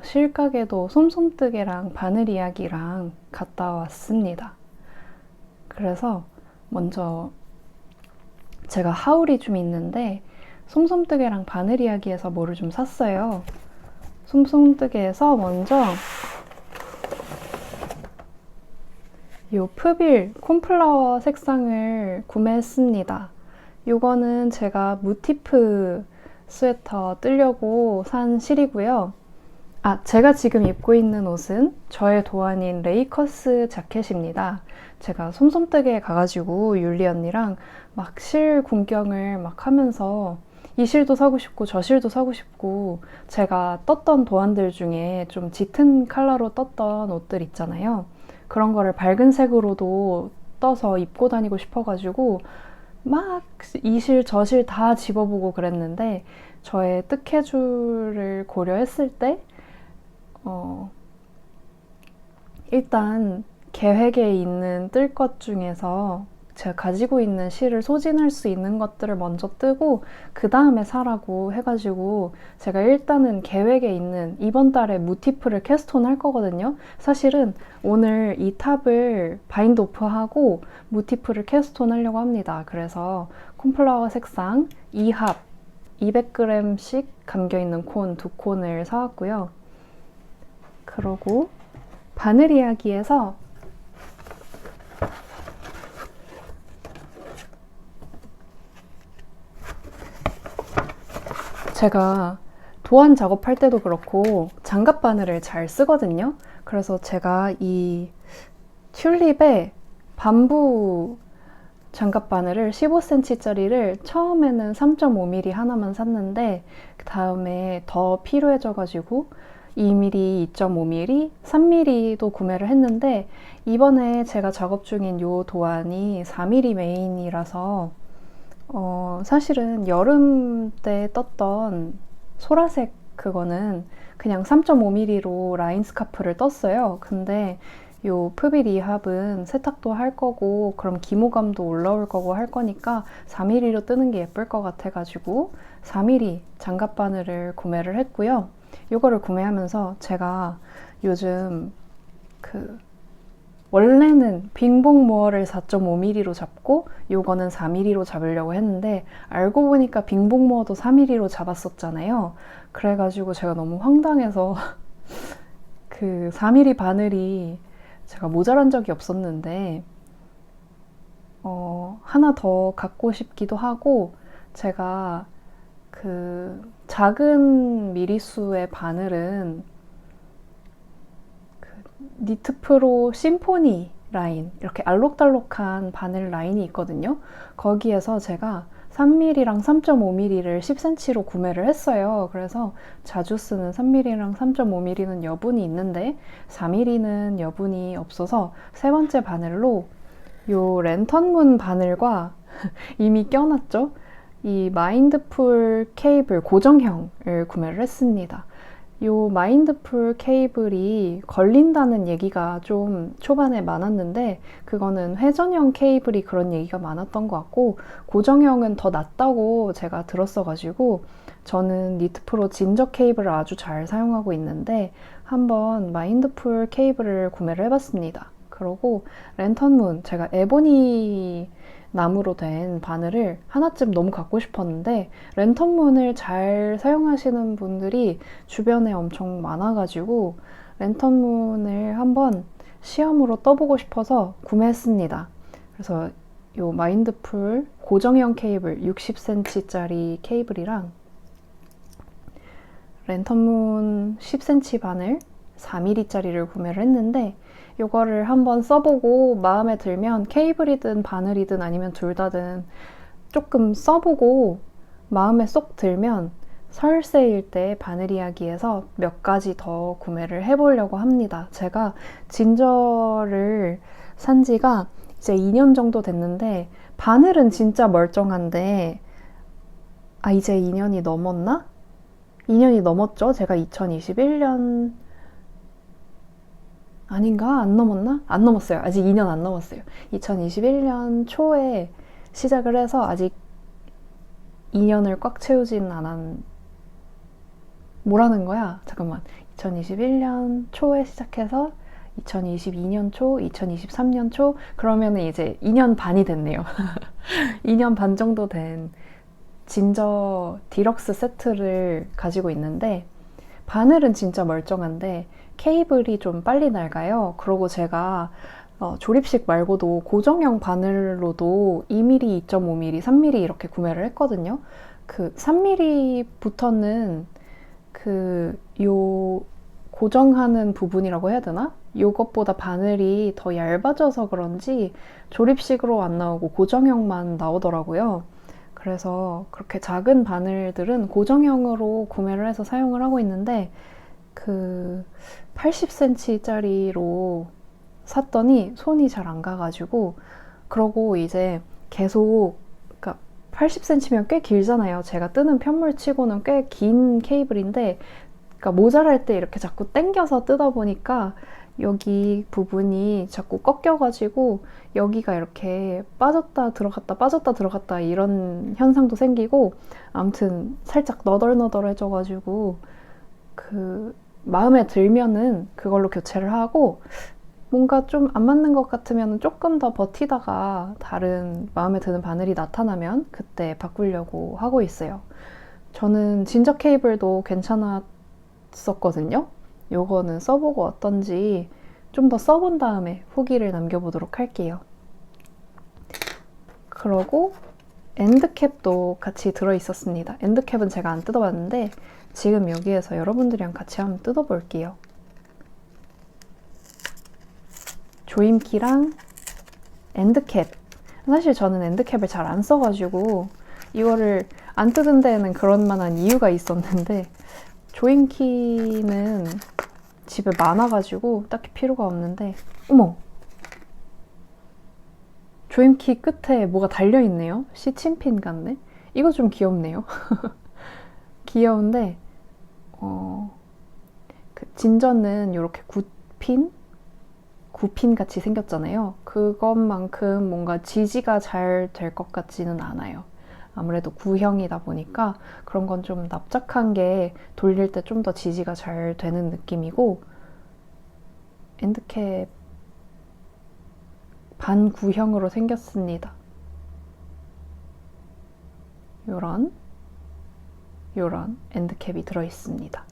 실가게도 솜솜뜨개랑 바늘 이야기랑 갔다 왔습니다. 그래서 먼저 제가 하울이 좀 있는데 솜솜뜨개랑 바늘 이야기에서 뭐를 좀 샀어요. 솜솜뜨개에서 먼저 요 프빌 콘플라워 색상을 구매했습니다. 요거는 제가 무티프 스웨터 뜨려고 산 실이고요. 제가 지금 입고 있는 옷은 저의 도안인 레이커스 자켓입니다. 제가 솜솜뜨개에 가가지고 율리 언니랑 막 실 공경을 막 하면서 이 실도 사고 싶고 저 실도 사고 싶고 제가 떴던 도안들 중에 좀 짙은 컬러로 떴던 옷들 있잖아요. 그런 거를 밝은 색으로도 겉떠서 입고 다니고 싶어가지고 막 이실 저실 다 집어보고 그랬는데 저의 뜨케줄을 고려했을 때 일단 계획에 있는 뜰 것 중에서 제가 가지고 있는 실을 소진할 수 있는 것들을 먼저 뜨고 그 다음에 사라고 해가지고 제가 일단은 계획에 있는 이번 달에 무티프를 캐스톤 할 거거든요. 사실은 오늘 이 탑을 바인드 오프하고 무티프를 캐스톤 하려고 합니다. 그래서 콘플라워 색상 2합 200g씩 감겨있는 콘 2콘을 사왔고요. 그러고 바늘 이야기에서 제가 도안 작업할 때도 그렇고 장갑 바늘을 잘 쓰거든요. 그래서 제가 이 튤립의 밤부 장갑 바늘을 15cm짜리를 처음에는 3.5mm 하나만 샀는데 그 다음에 더 필요해져가지고 2mm, 2.5mm, 3mm도 구매를 했는데 이번에 제가 작업 중인 요 도안이 4mm 메인이라서 사실은 여름 때 떴던 소라색 그거는 그냥 3.5mm로 라인 스카프를 떴어요. 근데 요 프빌 2합은 세탁도 할 거고 그럼 기모감도 올라올 거고 할 거니까 4mm로 뜨는 게 예쁠 것 같아가지고 4mm 장갑 바늘을 구매를 했고요. 요거를 구매하면서 제가 요즘 원래는 빙봉 모어를 4.5mm로 잡고 요거는 4mm로 잡으려고 했는데 알고 보니까 빙봉 모어도 4mm로 잡았었잖아요. 그래가지고 제가 너무 황당해서 그 4mm 바늘이 제가 모자란 적이 없었는데 하나 더 갖고 싶기도 하고 제가 그 작은 미리수의 바늘은 니트프로 심포니 라인 이렇게 알록달록한 바늘 라인이 있거든요. 거기에서 제가 3mm랑 3.5mm를 10cm로 구매를 했어요. 그래서 자주 쓰는 3mm랑 3.5mm는 여분이 있는데 4mm는 여분이 없어서 세 번째 바늘로 요 랜턴문 바늘과 이미 껴놨죠? 이 마인드풀 케이블 고정형을 구매를 했습니다. 요 마인드풀 케이블이 걸린다는 얘기가 좀 초반에 많았는데 그거는 회전형 케이블이 그런 얘기가 많았던 것 같고 고정형은 더 낫다고 제가 들었어가지고 저는 니트프로 진저 케이블을 아주 잘 사용하고 있는데 한번 마인드풀 케이블을 구매를 해봤습니다. 그리고 랜턴문, 제가 에보니 나무로 된 바늘을 하나쯤 너무 갖고 싶었는데 랜턴문을 잘 사용하시는 분들이 주변에 엄청 많아가지고 랜턴문을 한번 시험으로 떠보고 싶어서 구매했습니다. 그래서 요 마인드풀 고정형 케이블 60cm짜리 케이블이랑 랜턴문 10cm 바늘 4mm짜리를 구매를 했는데 이거를 한번 써보고 마음에 들면 케이블이든 바늘이든 아니면 둘 다든 조금 써보고 마음에 쏙 들면 설세일 때 바늘 이야기에서 몇 가지 더 구매를 해보려고 합니다. 제가 진저를 산 지가 이제 2년 정도 됐는데 바늘은 진짜 멀쩡한데 이제 2년이 넘었나? 2년이 넘었죠? 제가 2021년 아닌가? 안 넘었나? 안 넘었어요. 아직 2년 안 넘었어요. 2021년 초에 시작을 해서 아직 2년을 꽉 채우진 않은 뭐라는 거야? 잠깐만. 2021년 초에 시작해서 2022년 초, 2023년 초 그러면은 이제 2년 반이 됐네요. 2년 반 정도 된 진저 디럭스 세트를 가지고 있는데 바늘은 진짜 멀쩡한데 케이블이 좀 빨리 낡아요. 그리고 제가 조립식 말고도 고정형 바늘로도 2mm, 2.5mm, 3mm 이렇게 구매를 했거든요. 그 3mm부터는 요 고정하는 부분이라고 해야 되나? 요것보다 바늘이 더 얇아져서 그런지 조립식으로 안 나오고 고정형만 나오더라고요. 그래서 그렇게 작은 바늘들은 고정형으로 구매를 해서 사용을 하고 있는데 80cm짜리로 샀더니 손이 잘 안 가가지고 그러고 이제 계속, 그러니까 80cm면 꽤 길잖아요. 제가 뜨는 편물 치고는 꽤 긴 케이블인데, 그러니까 모자랄 때 이렇게 자꾸 당겨서 뜯어 보니까 여기 부분이 자꾸 꺾여가지고 여기가 이렇게 빠졌다 들어갔다 빠졌다 들어갔다 이런 현상도 생기고, 아무튼 살짝 너덜너덜해져가지고 그 마음에 들면은 그걸로 교체를 하고, 뭔가 좀 안 맞는 것 같으면 조금 더 버티다가 다른 마음에 드는 바늘이 나타나면 그때 바꾸려고 하고 있어요. 저는 진저 케이블도 괜찮았었거든요. 요거는 써보고 어떤지 좀 더 써본 다음에 후기를 남겨보도록 할게요. 그러고 엔드캡도 같이 들어있었습니다. 엔드캡은 제가 안 뜯어봤는데 지금 여기에서 여러분들이랑 같이 한번 뜯어볼게요. 조임키랑 엔드캡. 사실 저는 엔드캡을 잘 안 써가지고 이거를 안 뜯은 데에는 그런 만한 이유가 있었는데, 조임키는 집에 많아가지고 딱히 필요가 없는데, 어머! 조임키 끝에 뭐가 달려있네요? 시침핀 같네? 이거 좀 귀엽네요. 귀여운데, 그 진저는 이렇게 9핀 같이 생겼잖아요. 그것만큼 뭔가 지지가 잘 될 것 같지는 않아요. 아무래도 구형이다 보니까 그런 건 좀 납작한 게 돌릴 때 좀 더 지지가 잘 되는 느낌이고, 엔드캡 반구형으로 생겼습니다. 요런 엔드캡이 들어있습니다.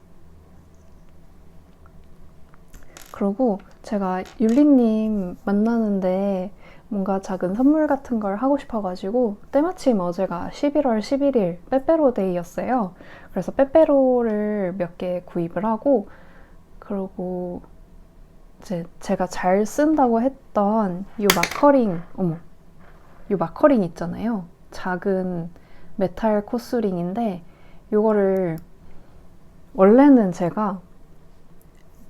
그리고 제가 율리님 만나는데 뭔가 작은 선물 같은 걸 하고 싶어가지고, 때마침 어제가 11월 11일 빼빼로 데이였어요. 그래서 빼빼로를 몇 개 구입을 하고, 그리고 이제 제가 잘 쓴다고 했던 이 마커링, 이 마커링 있잖아요. 작은 메탈 코스링인데, 이거를 원래는 제가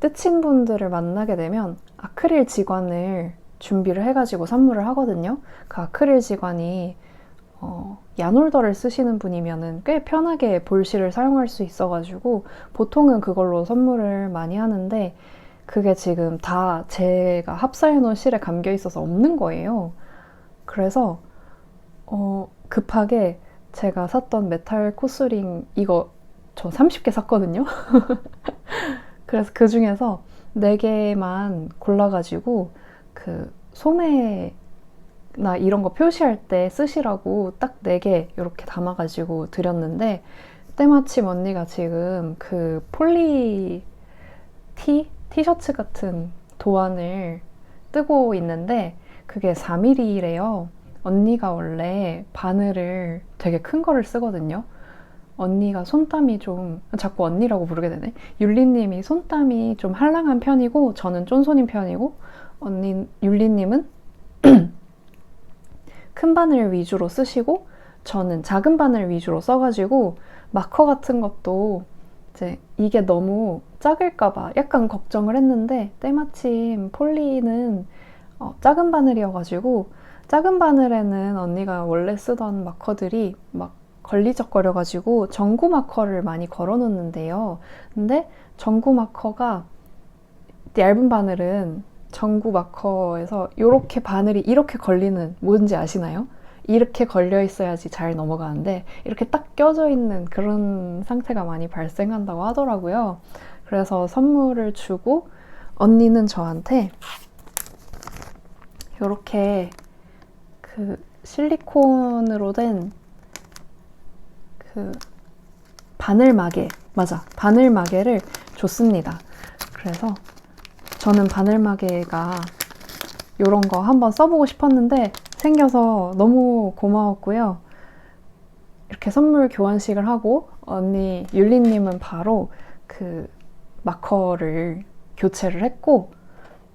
뜨친 분들을 만나게 되면 아크릴 지관을 준비를 해가지고 선물을 하거든요. 그 아크릴 지관이 얀홀더를 쓰시는 분이면은 꽤 편하게 볼실을 사용할 수 있어가지고 보통은 그걸로 선물을 많이 하는데, 그게 지금 다 제가 합사해놓은 실에 감겨 있어서 없는 거예요. 그래서 급하게 제가 샀던 메탈 코스링, 이거 저 30개 샀거든요. 그래서 그 중에서 4개만 골라가지고 그 소매나 이런 거 표시할 때 쓰시라고 딱 4개 이렇게 담아가지고 드렸는데, 때마침 언니가 지금 그 폴리 티셔츠 같은 도안을 뜨고 있는데 그게 4mm래요. 언니가 원래 바늘을 되게 큰 거를 쓰거든요. 언니가 손땀이 좀, 자꾸 언니라고 부르게 되네. 율리님이 손땀이 좀 한량한 편이고 저는 쫀손인 편이고, 율리님은 큰 바늘 위주로 쓰시고 저는 작은 바늘 위주로 써가지고 마커 같은 것도 이제 이게 너무 작을까봐 약간 걱정을 했는데, 때마침 폴리는 작은 바늘이어가지고, 작은 바늘에는 언니가 원래 쓰던 마커들이 막 걸리적거려가지고 전구 마커를 많이 걸어놓는데요. 근데 전구 마커가, 얇은 바늘은 전구 마커에서 이렇게 바늘이 이렇게 걸리는, 뭔지 아시나요? 이렇게 걸려 있어야지 잘 넘어가는데 이렇게 딱 껴져 있는 그런 상태가 많이 발생한다고 하더라고요. 그래서 선물을 주고, 언니는 저한테 이렇게 그 실리콘으로 된 그 바늘마개, 맞아, 바늘마개를 줬습니다. 그래서 저는 바늘마개가 이런 거 한번 써보고 싶었는데 생겨서 너무 고마웠고요. 이렇게 선물 교환식을 하고 언니 율리님은 바로 그 마커를 교체를 했고,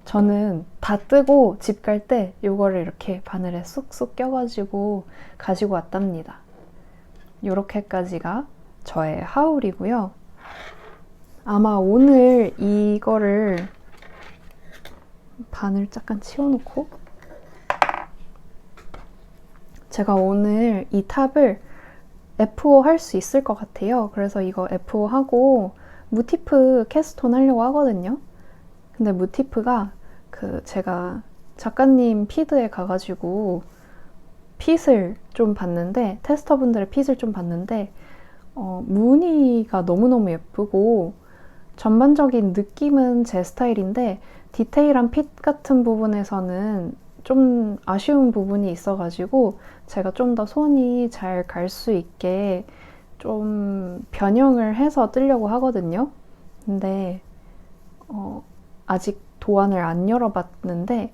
저는 다 뜨고 집 갈 때 이거를 이렇게 바늘에 쑥쑥 껴가지고 가지고 왔답니다. 요렇게까지가 저의 하울이고요. 아마 오늘 이거를 바늘 잠깐 치워놓고 제가 오늘 이 탑을 F5 할 수 있을 것 같아요. 그래서 이거 F5 하고 무티프 캐스톤 하려고 하거든요. 근데 무티프가 제가 작가님 피드에 가가지고 핏을 좀 봤는데, 테스터분들의 핏을 좀 봤는데 무늬가 너무너무 예쁘고 전반적인 느낌은 제 스타일인데 디테일한 핏 같은 부분에서는 좀 아쉬운 부분이 있어가지고 제가 좀 더 손이 잘 갈 수 있게 좀 변형을 해서 뜨려고 하거든요. 근데 아직 도안을 안 열어봤는데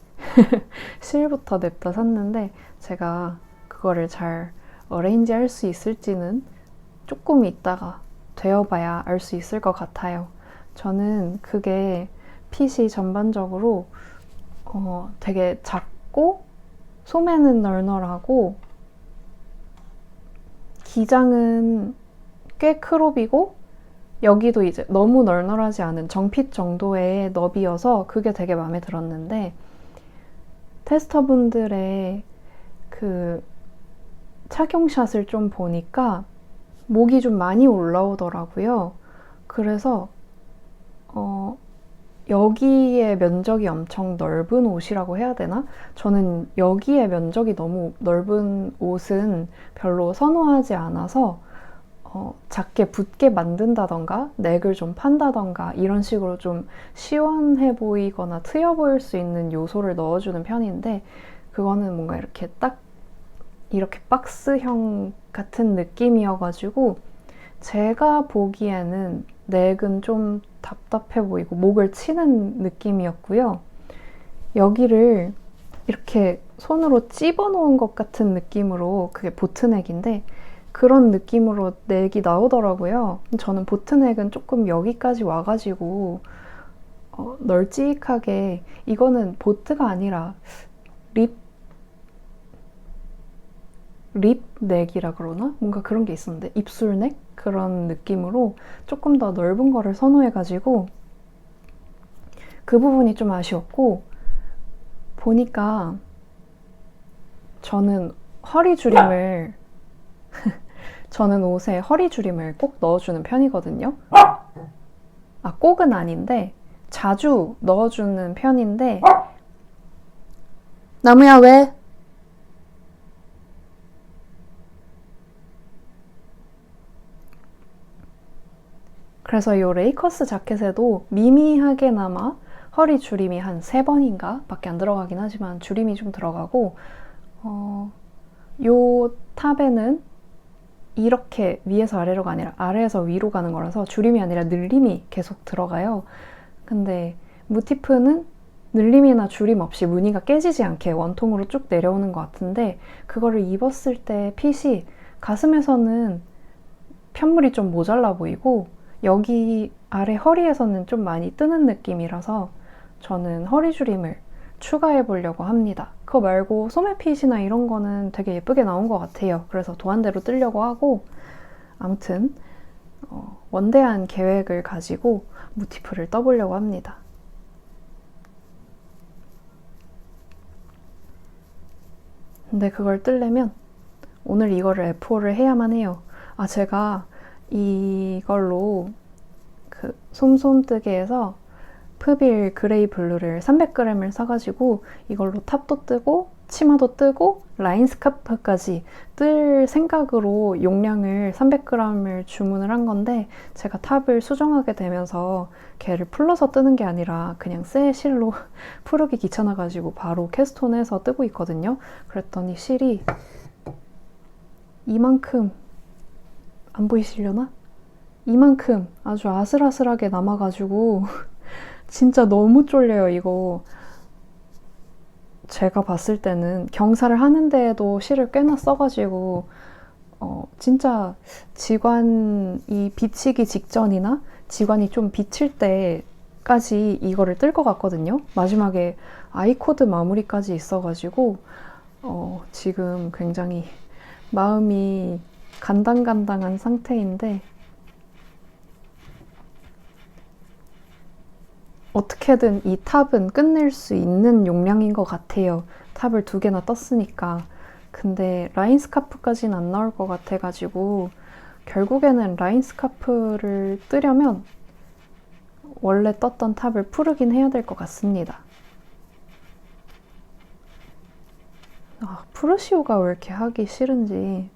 실부터 냅다 샀는데 제가 그거를 잘 어레인지 할 수 있을지는 조금 있다가 되어봐야 알 수 있을 것 같아요. 저는 그게 핏이 전반적으로 되게 작고 소매는 널널하고 기장은 꽤 크롭이고 여기도 이제 너무 널널하지 않은 정핏 정도의 너비여서 그게 되게 마음에 들었는데, 테스터분들의 그 착용샷을 좀 보니까 목이 좀 많이 올라오더라고요. 그래서 여기에 면적이 엄청 넓은 옷이라고 해야 되나? 저는 여기에 면적이 너무 넓은 옷은 별로 선호하지 않아서 작게 붙게 만든다던가 넥을 좀 판다던가 이런 식으로 좀 시원해 보이거나 트여 보일 수 있는 요소를 넣어주는 편인데, 그거는 뭔가 이렇게 딱 이렇게 박스형 같은 느낌이어가지고 제가 보기에는 넥은 좀 답답해 보이고 목을 치는 느낌이었고요. 여기를 이렇게 손으로 찝어 놓은 것 같은 느낌으로, 그게 보트넥인데 그런 느낌으로 넥이 나오더라고요. 저는 보트넥은 조금 여기까지 와가지고 널찍하게, 이거는 보트가 아니라 립넥이라 그러나? 뭔가 그런 게 있었는데, 입술넥? 그런 느낌으로 조금 더 넓은 거를 선호해가지고 그 부분이 좀 아쉬웠고, 보니까 저는 저는 옷에 허리 줄임을 꼭 넣어주는 편이거든요. 꼭은 아닌데 자주 넣어주는 편인데. 나무야, 왜? 그래서 이 레이커스 자켓에도 미미하게나마 허리 줄임이 한 3번인가 밖에 안 들어가긴 하지만 줄임이 좀 들어가고, 요 탑에는 이렇게 위에서 아래로가 아니라 아래에서 위로 가는 거라서 줄임이 아니라 늘림이 계속 들어가요. 근데 무티프는 늘림이나 줄임 없이 무늬가 깨지지 않게 원통으로 쭉 내려오는 것 같은데, 그거를 입었을 때 핏이 가슴에서는 편물이 좀 모자라 보이고 여기 아래 허리에서는 좀 많이 뜨는 느낌이라서 저는 허리 줄임을 추가해 보려고 합니다. 그거 말고 소매핏이나 이런 거는 되게 예쁘게 나온 것 같아요. 그래서 도안대로 뜨려고 하고, 아무튼 원대한 계획을 가지고 무티프를 떠보려고 합니다. 근데 그걸 뜨려면 오늘 이거를 F4를 해야만 해요. 제가 이걸로 그 솜솜뜨개에서 프빌 그레이 블루를 300g을 사가지고 이걸로 탑도 뜨고 치마도 뜨고 라인 스카프까지 뜰 생각으로 용량을 300g을 주문을 한 건데, 제가 탑을 수정하게 되면서 걔를 풀러서 뜨는 게 아니라 그냥 새 실로 풀기 귀찮아가지고 바로 캐스톤해서 뜨고 있거든요. 그랬더니 실이 이만큼, 안 보이시려나? 이만큼 아주 아슬아슬하게 남아가지고 진짜 너무 쫄려요. 이거 제가 봤을 때는 경사를 하는데도 실을 꽤나 써가지고 진짜 지관이 비치기 직전이나 지관이 좀 비칠 때까지 이거를 뜰 것 같거든요. 마지막에 아이코드 마무리까지 있어가지고 지금 굉장히 마음이 간당간당한 상태인데, 어떻게든 이 탑은 끝낼 수 있는 용량인 것 같아요. 탑을 2개나 떴으니까. 근데 라인 스카프까지는 안 나올 것 같아가지고 결국에는 라인 스카프를 뜨려면 원래 떴던 탑을 풀긴 해야 될 것 같습니다. 프루시오가 왜 이렇게 하기 싫은지.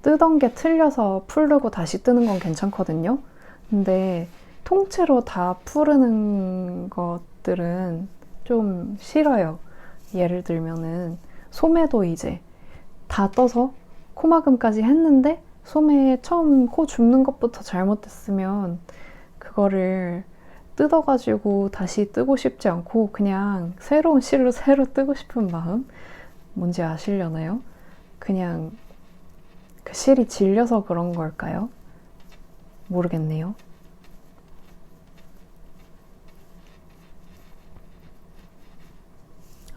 뜨던 게 틀려서 풀르고 다시 뜨는 건 괜찮거든요. 근데 통째로 다 풀르는 것들은 좀 싫어요. 예를 들면은 소매도 이제 다 떠서 코막음까지 했는데 소매 처음 코 줍는 것부터 잘못됐으면 그거를 뜯어가지고 다시 뜨고 싶지 않고 그냥 새로운 실로 새로 뜨고 싶은 마음? 뭔지 아시려나요? 그냥 그 실이 질려서 그런 걸까요? 모르겠네요.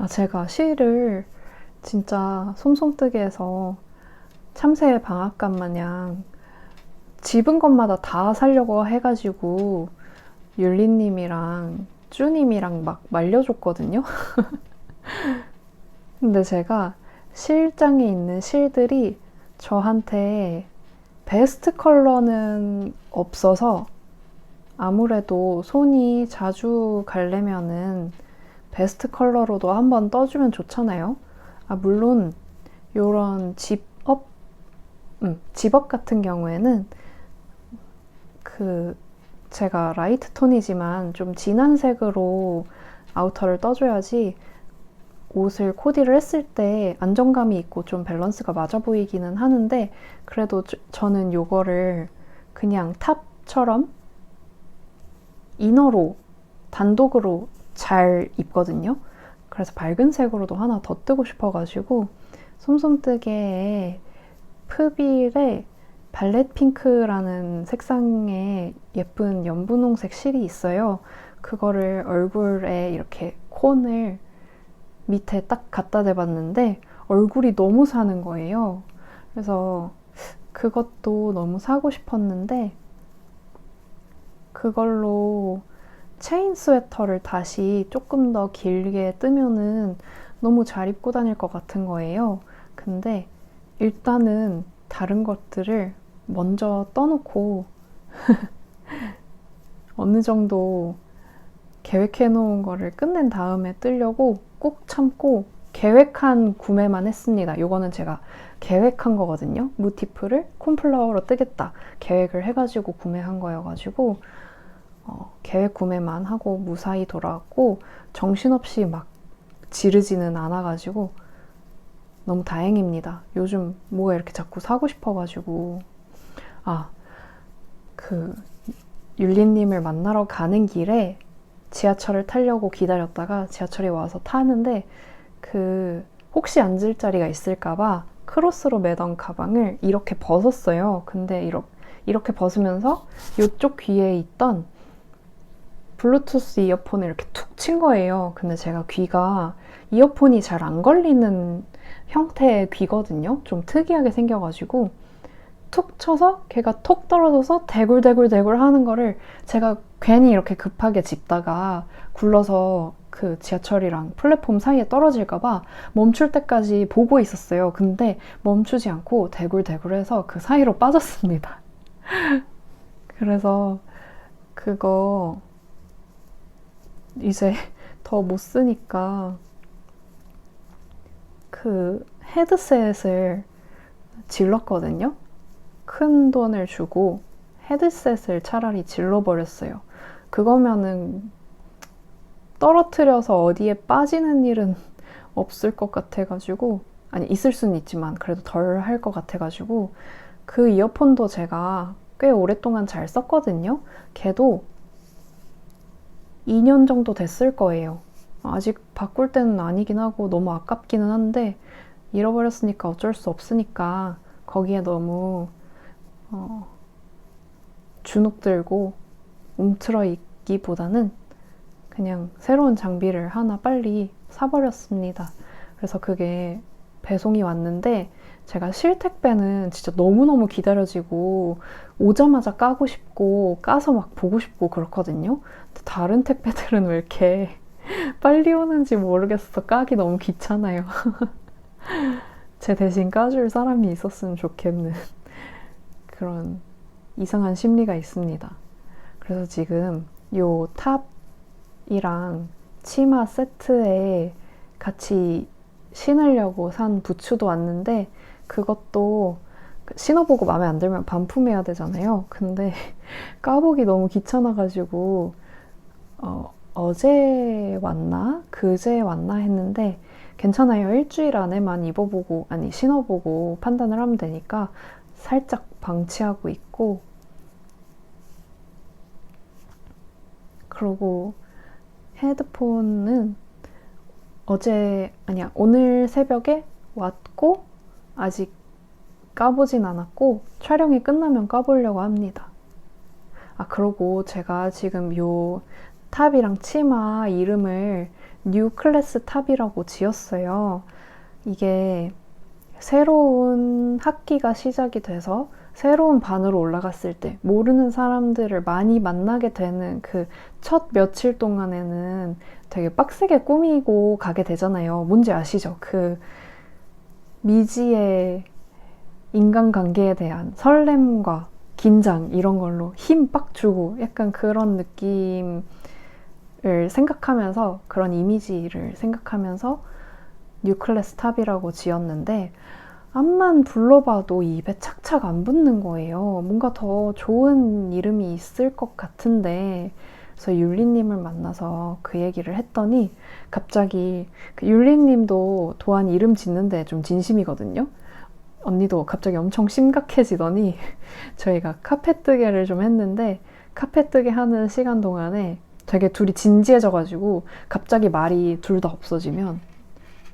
제가 실을 진짜 솜솜뜨기해서 참새 방앗간 마냥 집은 것마다 다 사려고 해가지고 율리님이랑 쭈님이랑 막 말려줬거든요. 근데 제가 실장에 있는 실들이 저한테 베스트 컬러는 없어서 아무래도 손이 자주 가려면은 베스트 컬러로도 한번 떠주면 좋잖아요. 물론 요런 집업 같은 경우에는 제가 라이트 톤이지만 좀 진한 색으로 아우터를 떠줘야지 옷을 코디를 했을 때 안정감이 있고 좀 밸런스가 맞아 보이기는 하는데 그래도 저는 요거를 그냥 탑처럼 이너로 단독으로 잘 입거든요. 그래서 밝은 색으로도 하나 더 뜨고 싶어가지고 솜솜뜨개에 프빌에 발렛 핑크라는 색상의 예쁜 연분홍색 실이 있어요. 그거를 얼굴에 이렇게 콘을 밑에 딱 갖다 대봤는데 얼굴이 너무 사는 거예요. 그래서 그것도 너무 사고 싶었는데 그걸로 체인 스웨터를 다시 조금 더 길게 뜨면은 너무 잘 입고 다닐 것 같은 거예요. 근데 일단은 다른 것들을 먼저 떠놓고 어느 정도 계획해 놓은 거를 끝낸 다음에 뜨려고 꾹 참고 계획한 구매만 했습니다. 요거는 제가 계획한 거거든요. 모티프를 콘플라워로 뜨겠다 계획을 해가지고 구매한 거여가지고 계획 구매만 하고 무사히 돌아왔고 정신없이 막 지르지는 않아가지고 너무 다행입니다. 요즘 뭐가 이렇게 자꾸 사고 싶어가지고 율리님을 만나러 가는 길에 지하철을 타려고 기다렸다가 지하철이 와서 타는데 혹시 앉을 자리가 있을까봐 크로스로 매던 가방을 이렇게 벗었어요. 근데 이렇게 벗으면서 이쪽 귀에 있던 블루투스 이어폰을 이렇게 툭 친 거예요. 근데 제가 귀가 이어폰이 잘 안 걸리는 형태의 귀거든요. 좀 특이하게 생겨가지고 툭 쳐서 걔가 톡 떨어져서 대굴대굴대굴 하는 거를 제가 괜히 이렇게 급하게 짚다가 굴러서 그 지하철이랑 플랫폼 사이에 떨어질까봐 멈출 때까지 보고 있었어요. 근데 멈추지 않고 대굴대굴해서 그 사이로 빠졌습니다. 그래서 그거 이제 더 못 쓰니까 헤드셋을 질렀거든요. 큰 돈을 주고 헤드셋을 차라리 질러버렸어요. 그거면은 떨어뜨려서 어디에 빠지는 일은 없을 것 같아가지고 있을 수는 있지만 그래도 덜 할 것 같아가지고 그 이어폰도 제가 꽤 오랫동안 잘 썼거든요. 걔도 2년 정도 됐을 거예요. 아직 바꿀 때는 아니긴 하고 너무 아깝기는 한데 잃어버렸으니까 어쩔 수 없으니까 거기에 너무 주눅 들고 움츠러 있기보다는 그냥 새로운 장비를 하나 빨리 사버렸습니다. 그래서 그게 배송이 왔는데 제가 실택배는 진짜 너무너무 기다려지고 오자마자 까고 싶고 까서 막 보고 싶고 그렇거든요. 근데 다른 택배들은 왜 이렇게 빨리 오는지 모르겠어. 까기 너무 귀찮아요. 제 대신 까줄 사람이 있었으면 좋겠는 그런 이상한 심리가 있습니다. 그래서 지금 요 탑이랑 치마 세트에 같이 신으려고 산 부츠도 왔는데 그것도 신어보고 마음에 안 들면 반품해야 되잖아요. 근데 까보기 너무 귀찮아가지고 어제 왔나? 그제 왔나 했는데 괜찮아요. 일주일 안에만 입어보고 아니 신어보고 판단을 하면 되니까 살짝 방치하고 있고 그리고 헤드폰은 오늘 새벽에 왔고 아직 까보진 않았고 촬영이 끝나면 까보려고 합니다. 그리고 제가 지금 요 탑이랑 치마 이름을 뉴 클래스 탑이라고 지었어요. 이게 새로운 학기가 시작이 돼서 새로운 반으로 올라갔을 때 모르는 사람들을 많이 만나게 되는 그 첫 며칠 동안에는 되게 빡세게 꾸미고 가게 되잖아요. 뭔지 아시죠? 그 미지의 인간관계에 대한 설렘과 긴장 이런 걸로 힘 빡 주고 약간 그런 느낌을 생각하면서 그런 이미지를 생각하면서 뉴클래스 탑이라고 지었는데 앞만 불러봐도 입에 착착 안 붙는 거예요. 뭔가 더 좋은 이름이 있을 것 같은데 그래서 율리님을 만나서 그 얘기를 했더니 갑자기 율리님도 도안 이름 짓는데 좀 진심이거든요. 언니도 갑자기 엄청 심각해지더니 저희가 카페 뜨개를 좀 했는데 카페 뜨개 하는 시간 동안에 되게 둘이 진지해져가지고 갑자기 말이 둘 다 없어지면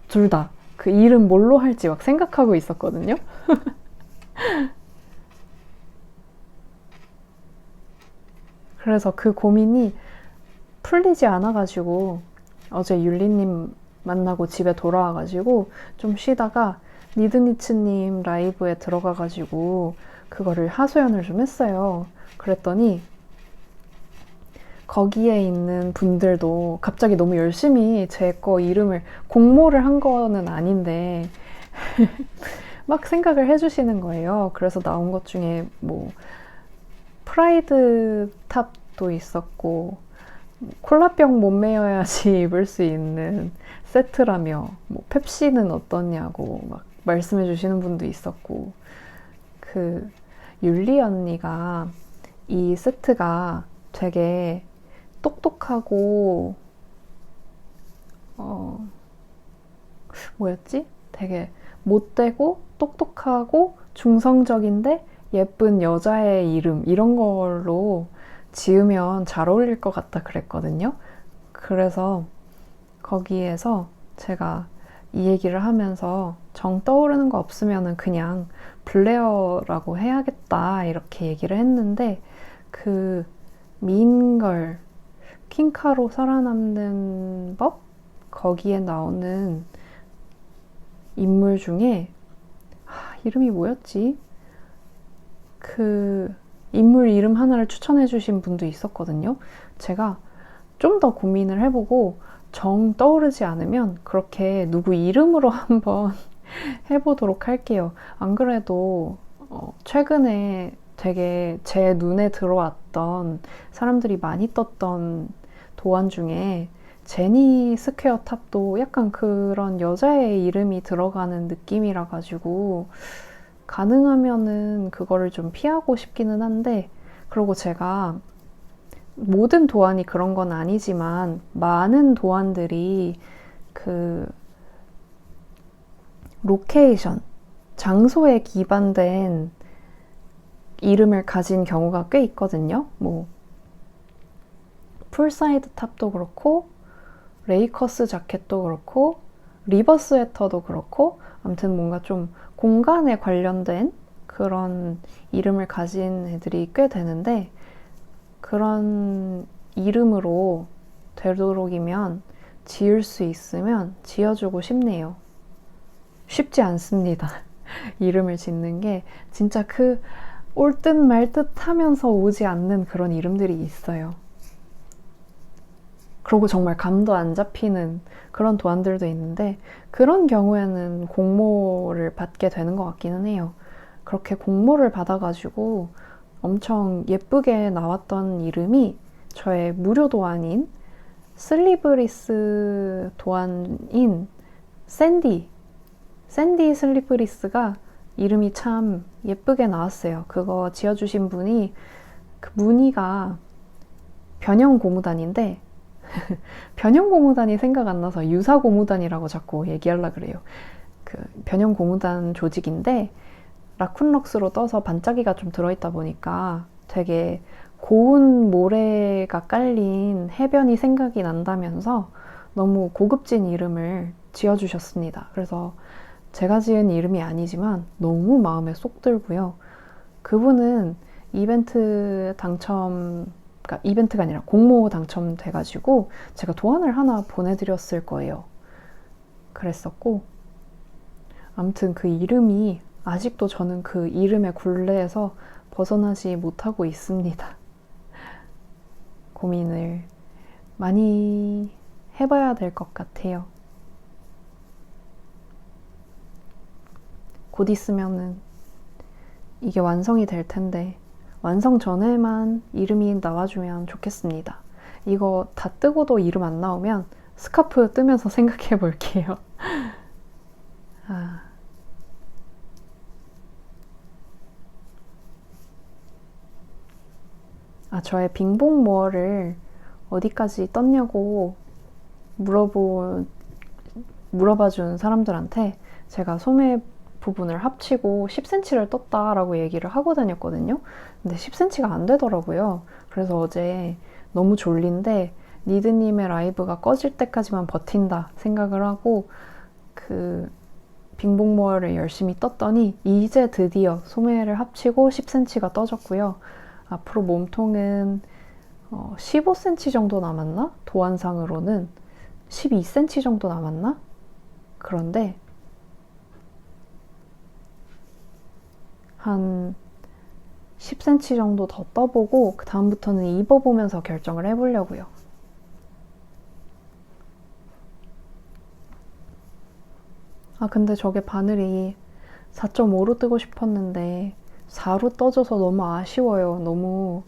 둘 다 그 이름 뭘로 할지 막 생각하고 있었거든요. 그래서 그 고민이 풀리지 않아가지고 어제 율리님 만나고 집에 돌아와가지고 좀 쉬다가 니드니츠님 라이브에 들어가가지고 그거를 하소연을 좀 했어요. 그랬더니 거기에 있는 분들도 갑자기 너무 열심히 제 거 이름을 공모를 한 거는 아닌데 막 생각을 해주시는 거예요. 그래서 나온 것 중에 뭐 프라이드 탑도 있었고 콜라병 몸매여야지 입을 수 있는 세트라며 뭐 펩시는 어떠냐고 막 말씀해 주시는 분도 있었고 그 율리 언니가 이 세트가 되게 똑똑하고 뭐였지? 되게 못되고 똑똑하고 중성적인데 예쁜 여자의 이름 이런 걸로 지으면 잘 어울릴 것 같다 그랬거든요. 그래서 거기에서 제가 이 얘기를 하면서 정 떠오르는 거 없으면 그냥 블레어라고 해야겠다 이렇게 얘기를 했는데 그 미인걸 퀸카로 살아남는 법? 거기에 나오는 인물 중에 이름이 뭐였지? 그 인물 이름 하나를 추천해 주신 분도 있었거든요. 제가 좀 더 고민을 해보고 정 떠오르지 않으면 그렇게 누구 이름으로 한번 해보도록 할게요. 안 그래도 최근에 되게 제 눈에 들어왔던 사람들이 많이 떴던 도안 중에 제니 스퀘어 탑도 약간 그런 여자의 이름이 들어가는 느낌이라 가지고 가능하면은 그거를 좀 피하고 싶기는 한데 그리고 제가 모든 도안이 그런 건 아니지만 많은 도안들이 그 로케이션, 장소에 기반된 이름을 가진 경우가 꽤 있거든요. 뭐 풀사이드 탑도 그렇고 레이커스 자켓도 그렇고 리버스 웨터도 그렇고 아무튼 뭔가 좀 공간에 관련된 그런 이름을 가진 애들이 꽤 되는데 그런 이름으로 되도록이면 지을 수 있으면 지어주고 싶네요. 쉽지 않습니다. 이름을 짓는 게 진짜 그 올 듯 말 듯 하면서 오지 않는 그런 이름들이 있어요. 그리고 정말 감도 안 잡히는 그런 도안들도 있는데 그런 경우에는 공모를 받게 되는 것 같기는 해요. 그렇게 공모를 받아가지고 엄청 예쁘게 나왔던 이름이 저의 무료 도안인 슬리브리스 도안인 샌디 슬리브리스가 이름이 참 예쁘게 나왔어요. 그거 지어주신 분이 그 무늬가 변형 고무단인데 변형 고무단이 생각 안 나서 유사 고무단이라고 자꾸 얘기하려 그래요. 그 변형 고무단 조직인데 라쿤럭스로 떠서 반짝이가 좀 들어있다 보니까 되게 고운 모래가 깔린 해변이 생각이 난다면서 너무 고급진 이름을 지어주셨습니다. 그래서 제가 지은 이름이 아니지만 너무 마음에 쏙 들고요. 그분은 이벤트 당첨, 그러니까 이벤트가 아니라 공모 당첨돼가지고 제가 도안을 하나 보내드렸을 거예요. 그랬었고, 아무튼 그 이름이 아직도 저는 그 이름의 굴레에서 벗어나지 못하고 있습니다. 고민을 많이 해봐야 될 것 같아요. 곧 있으면은 이게 완성이 될 텐데 완성 전에만 이름이 나와주면 좋겠습니다. 이거 다 뜨고도 이름 안 나오면 스카프 뜨면서 생각해 볼게요. 저의 빙봉모어를 어디까지 떴냐고 물어봐준 사람들한테 제가 소매 부분을 합치고 10cm를 떴다라고 얘기를 하고 다녔거든요. 근데 10cm가 안 되더라고요. 그래서 어제 너무 졸린데 니드님의 라이브가 꺼질 때까지만 버틴다 생각을 하고 그 빙봉모어를 열심히 떴더니 이제 드디어 소매를 합치고 10cm가 떠졌고요. 앞으로 몸통은 15cm 정도 남았나? 도안상으로는 12cm 정도 남았나? 그런데 한 10cm 정도 더 떠보고 그 다음부터는 입어보면서 결정을 해보려고요. 근데 저게 바늘이 4.5로 뜨고 싶었는데 4로 떠져서 너무 아쉬워요. 너무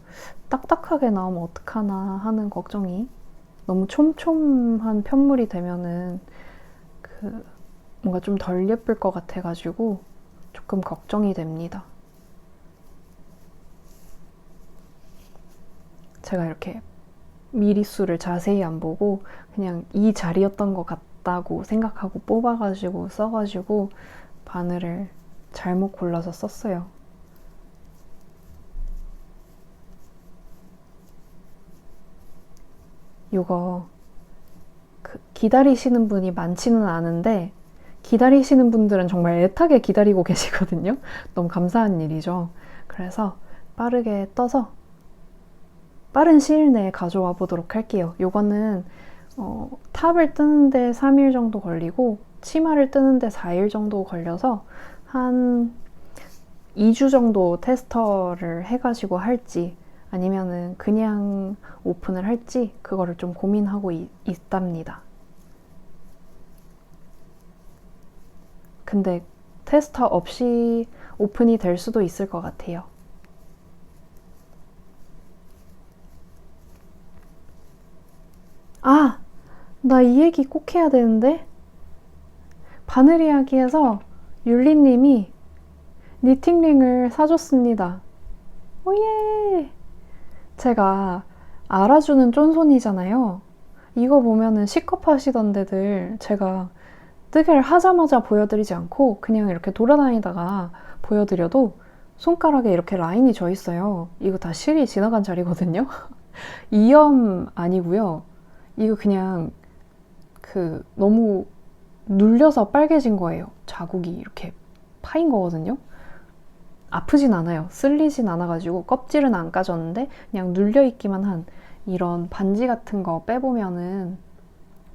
딱딱하게 나오면 어떡하나 하는 걱정이. 너무 촘촘한 편물이 되면은 뭔가 좀 덜 예쁠 것 같아가지고 조금 걱정이 됩니다. 제가 이렇게 미리수를 자세히 안 보고 그냥 이 자리였던 것 같다고 생각하고 뽑아가지고 써가지고 바늘을 잘못 골라서 썼어요. 이거 기다리시는 분이 많지는 않은데 기다리시는 분들은 정말 애타게 기다리고 계시거든요. 너무 감사한 일이죠. 그래서 빠르게 떠서 빠른 시일 내에 가져와 보도록 할게요. 이거는 탑을 뜨는데 3일 정도 걸리고 치마를 뜨는데 4일 정도 걸려서 한 2주 정도 테스터를 해가지고 할지 아니면은 그냥 오픈을 할지 그거를 좀 고민하고 있답니다. 근데 테스터 없이 오픈이 될 수도 있을 것 같아요. 나 이 얘기 꼭 해야 되는데 바늘 이야기에서 율리님이 니팅링을 사줬습니다. 오예! 제가 알아주는 쫀손이잖아요. 이거 보면은 시겁하시던 데들 제가 뜨개를 하자마자 보여드리지 않고 그냥 이렇게 돌아다니다가 보여드려도 손가락에 이렇게 라인이 져 있어요. 이거 다 실이 지나간 자리거든요. 이염 아니고요. 이거 그냥 너무 눌려서 빨개진 거예요. 자국이 이렇게 파인 거거든요. 아프진 않아요. 쓸리진 않아가지고 껍질은 안 까졌는데 그냥 눌려있기만 한 이런 반지 같은 거 빼보면은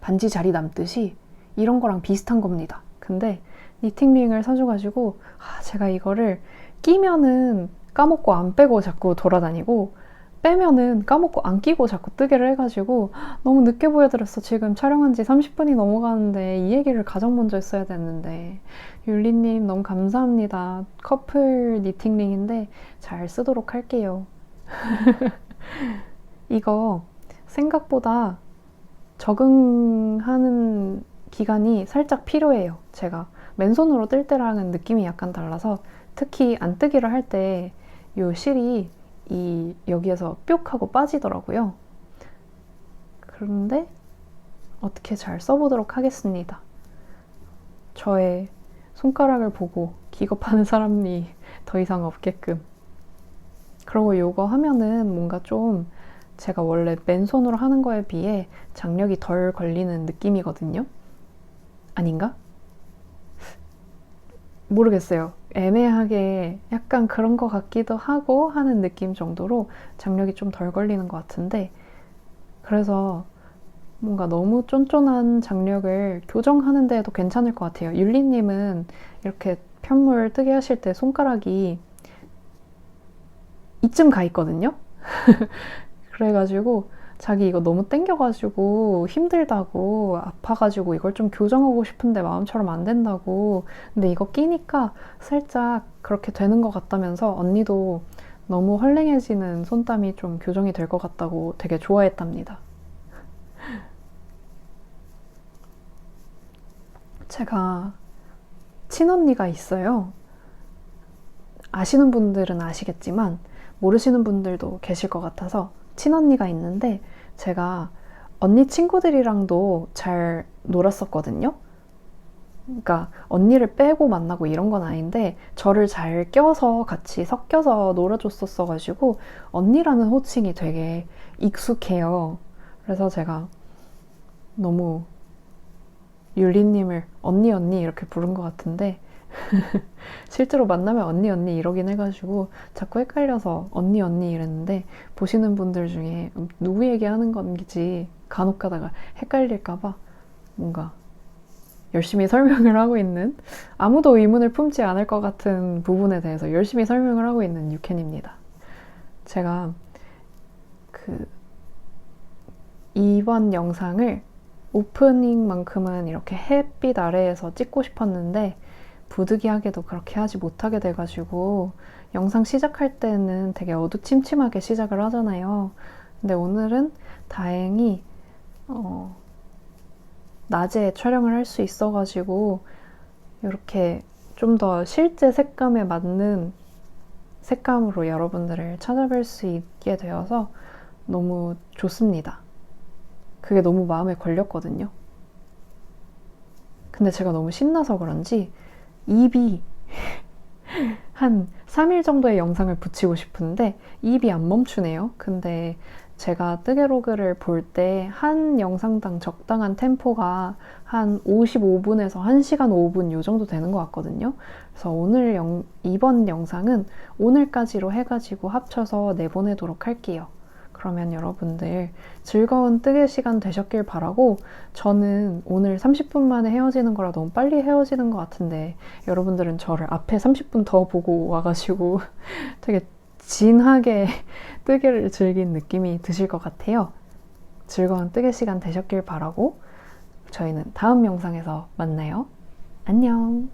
반지 자리 남듯이 이런 거랑 비슷한 겁니다. 근데 니팅링을 사줘가지고 제가 이거를 끼면은 까먹고 안 빼고 자꾸 돌아다니고 빼면은 까먹고 안 끼고 자꾸 뜨개를 해가지고 너무 늦게 보여드렸어. 지금 촬영한 지 30분이 넘어가는데 이 얘기를 가장 먼저 했어야 됐는데. 율리님 너무 감사합니다. 커플 니팅링인데 잘 쓰도록 할게요. 이거 생각보다 적응하는 기간이 살짝 필요해요. 제가 맨손으로 뜰 때랑은 느낌이 약간 달라서 특히 안뜨기를 할 때 이 실이 여기에서 뿅 하고 빠지더라고요. 그런데 어떻게 잘 써보도록 하겠습니다. 저의 손가락을 보고 기겁하는 사람이 더 이상 없게끔. 그리고 이거 하면은 뭔가 좀 제가 원래 맨손으로 하는 거에 비해 장력이 덜 걸리는 느낌이거든요. 아닌가? 모르겠어요. 애매하게 약간 그런 것 같기도 하고 하는 느낌 정도로 장력이 좀 덜 걸리는 것 같은데, 그래서 뭔가 너무 쫀쫀한 장력을 교정하는 데에도 괜찮을 것 같아요. 율리님은 이렇게 편물 뜨게 하실 때 손가락이 이쯤 가 있거든요. 그래가지고 자기 이거 너무 땡겨가지고 힘들다고, 아파가지고 이걸 좀 교정하고 싶은데 마음처럼 안 된다고. 근데 이거 끼니까 살짝 그렇게 되는 것 같다면서 언니도 너무 헐랭해지는 손땀이 좀 교정이 될 것 같다고 되게 좋아했답니다. 제가 친언니가 있어요. 아시는 분들은 아시겠지만 모르시는 분들도 계실 것 같아서, 친언니가 있는데 제가 언니 친구들이랑도 잘 놀았었거든요. 그러니까 언니를 빼고 만나고 이런 건 아닌데 저를 잘 껴서 같이 섞여서 놀아줬었어가지고 언니라는 호칭이 되게 익숙해요. 그래서 제가 너무 율리님을 언니 언니 이렇게 부른 것 같은데 실제로 만나면 언니 언니 이러긴 해가지고 자꾸 헷갈려서 언니 언니 이랬는데, 보시는 분들 중에 누구 얘기하는 건지 간혹 가다가 헷갈릴까봐 뭔가 열심히 설명을 하고 있는, 아무도 의문을 품지 않을 것 같은 부분에 대해서 열심히 설명을 하고 있는 유캔입니다. 제가 그 이번 영상을 오프닝만큼은 이렇게 햇빛 아래에서 찍고 싶었는데 부득이하게도 그렇게 하지 못하게 돼가지고, 영상 시작할 때는 되게 어두침침하게 시작을 하잖아요. 근데 오늘은 다행히 낮에 촬영을 할 수 있어가지고 이렇게 좀 더 실제 색감에 맞는 색감으로 여러분들을 찾아뵐 수 있게 되어서 너무 좋습니다. 그게 너무 마음에 걸렸거든요. 근데 제가 너무 신나서 그런지 입이 한 3일 정도의 영상을 붙이고 싶은데 입이 안 멈추네요. 근데 제가 뜨개로그를 볼 때 한 영상당 적당한 템포가 한 55분에서 1시간 5분 요 정도 되는 것 같거든요. 그래서 이번 영상은 오늘까지로 해가지고 합쳐서 내보내도록 할게요. 그러면 여러분들 즐거운 뜨개 시간 되셨길 바라고, 저는 오늘 30분 만에 헤어지는 거라 너무 빨리 헤어지는 것 같은데 여러분들은 저를 앞에 30분 더 보고 와가지고 되게 진하게 뜨개를 즐긴 느낌이 드실 것 같아요. 즐거운 뜨개 시간 되셨길 바라고, 저희는 다음 영상에서 만나요. 안녕.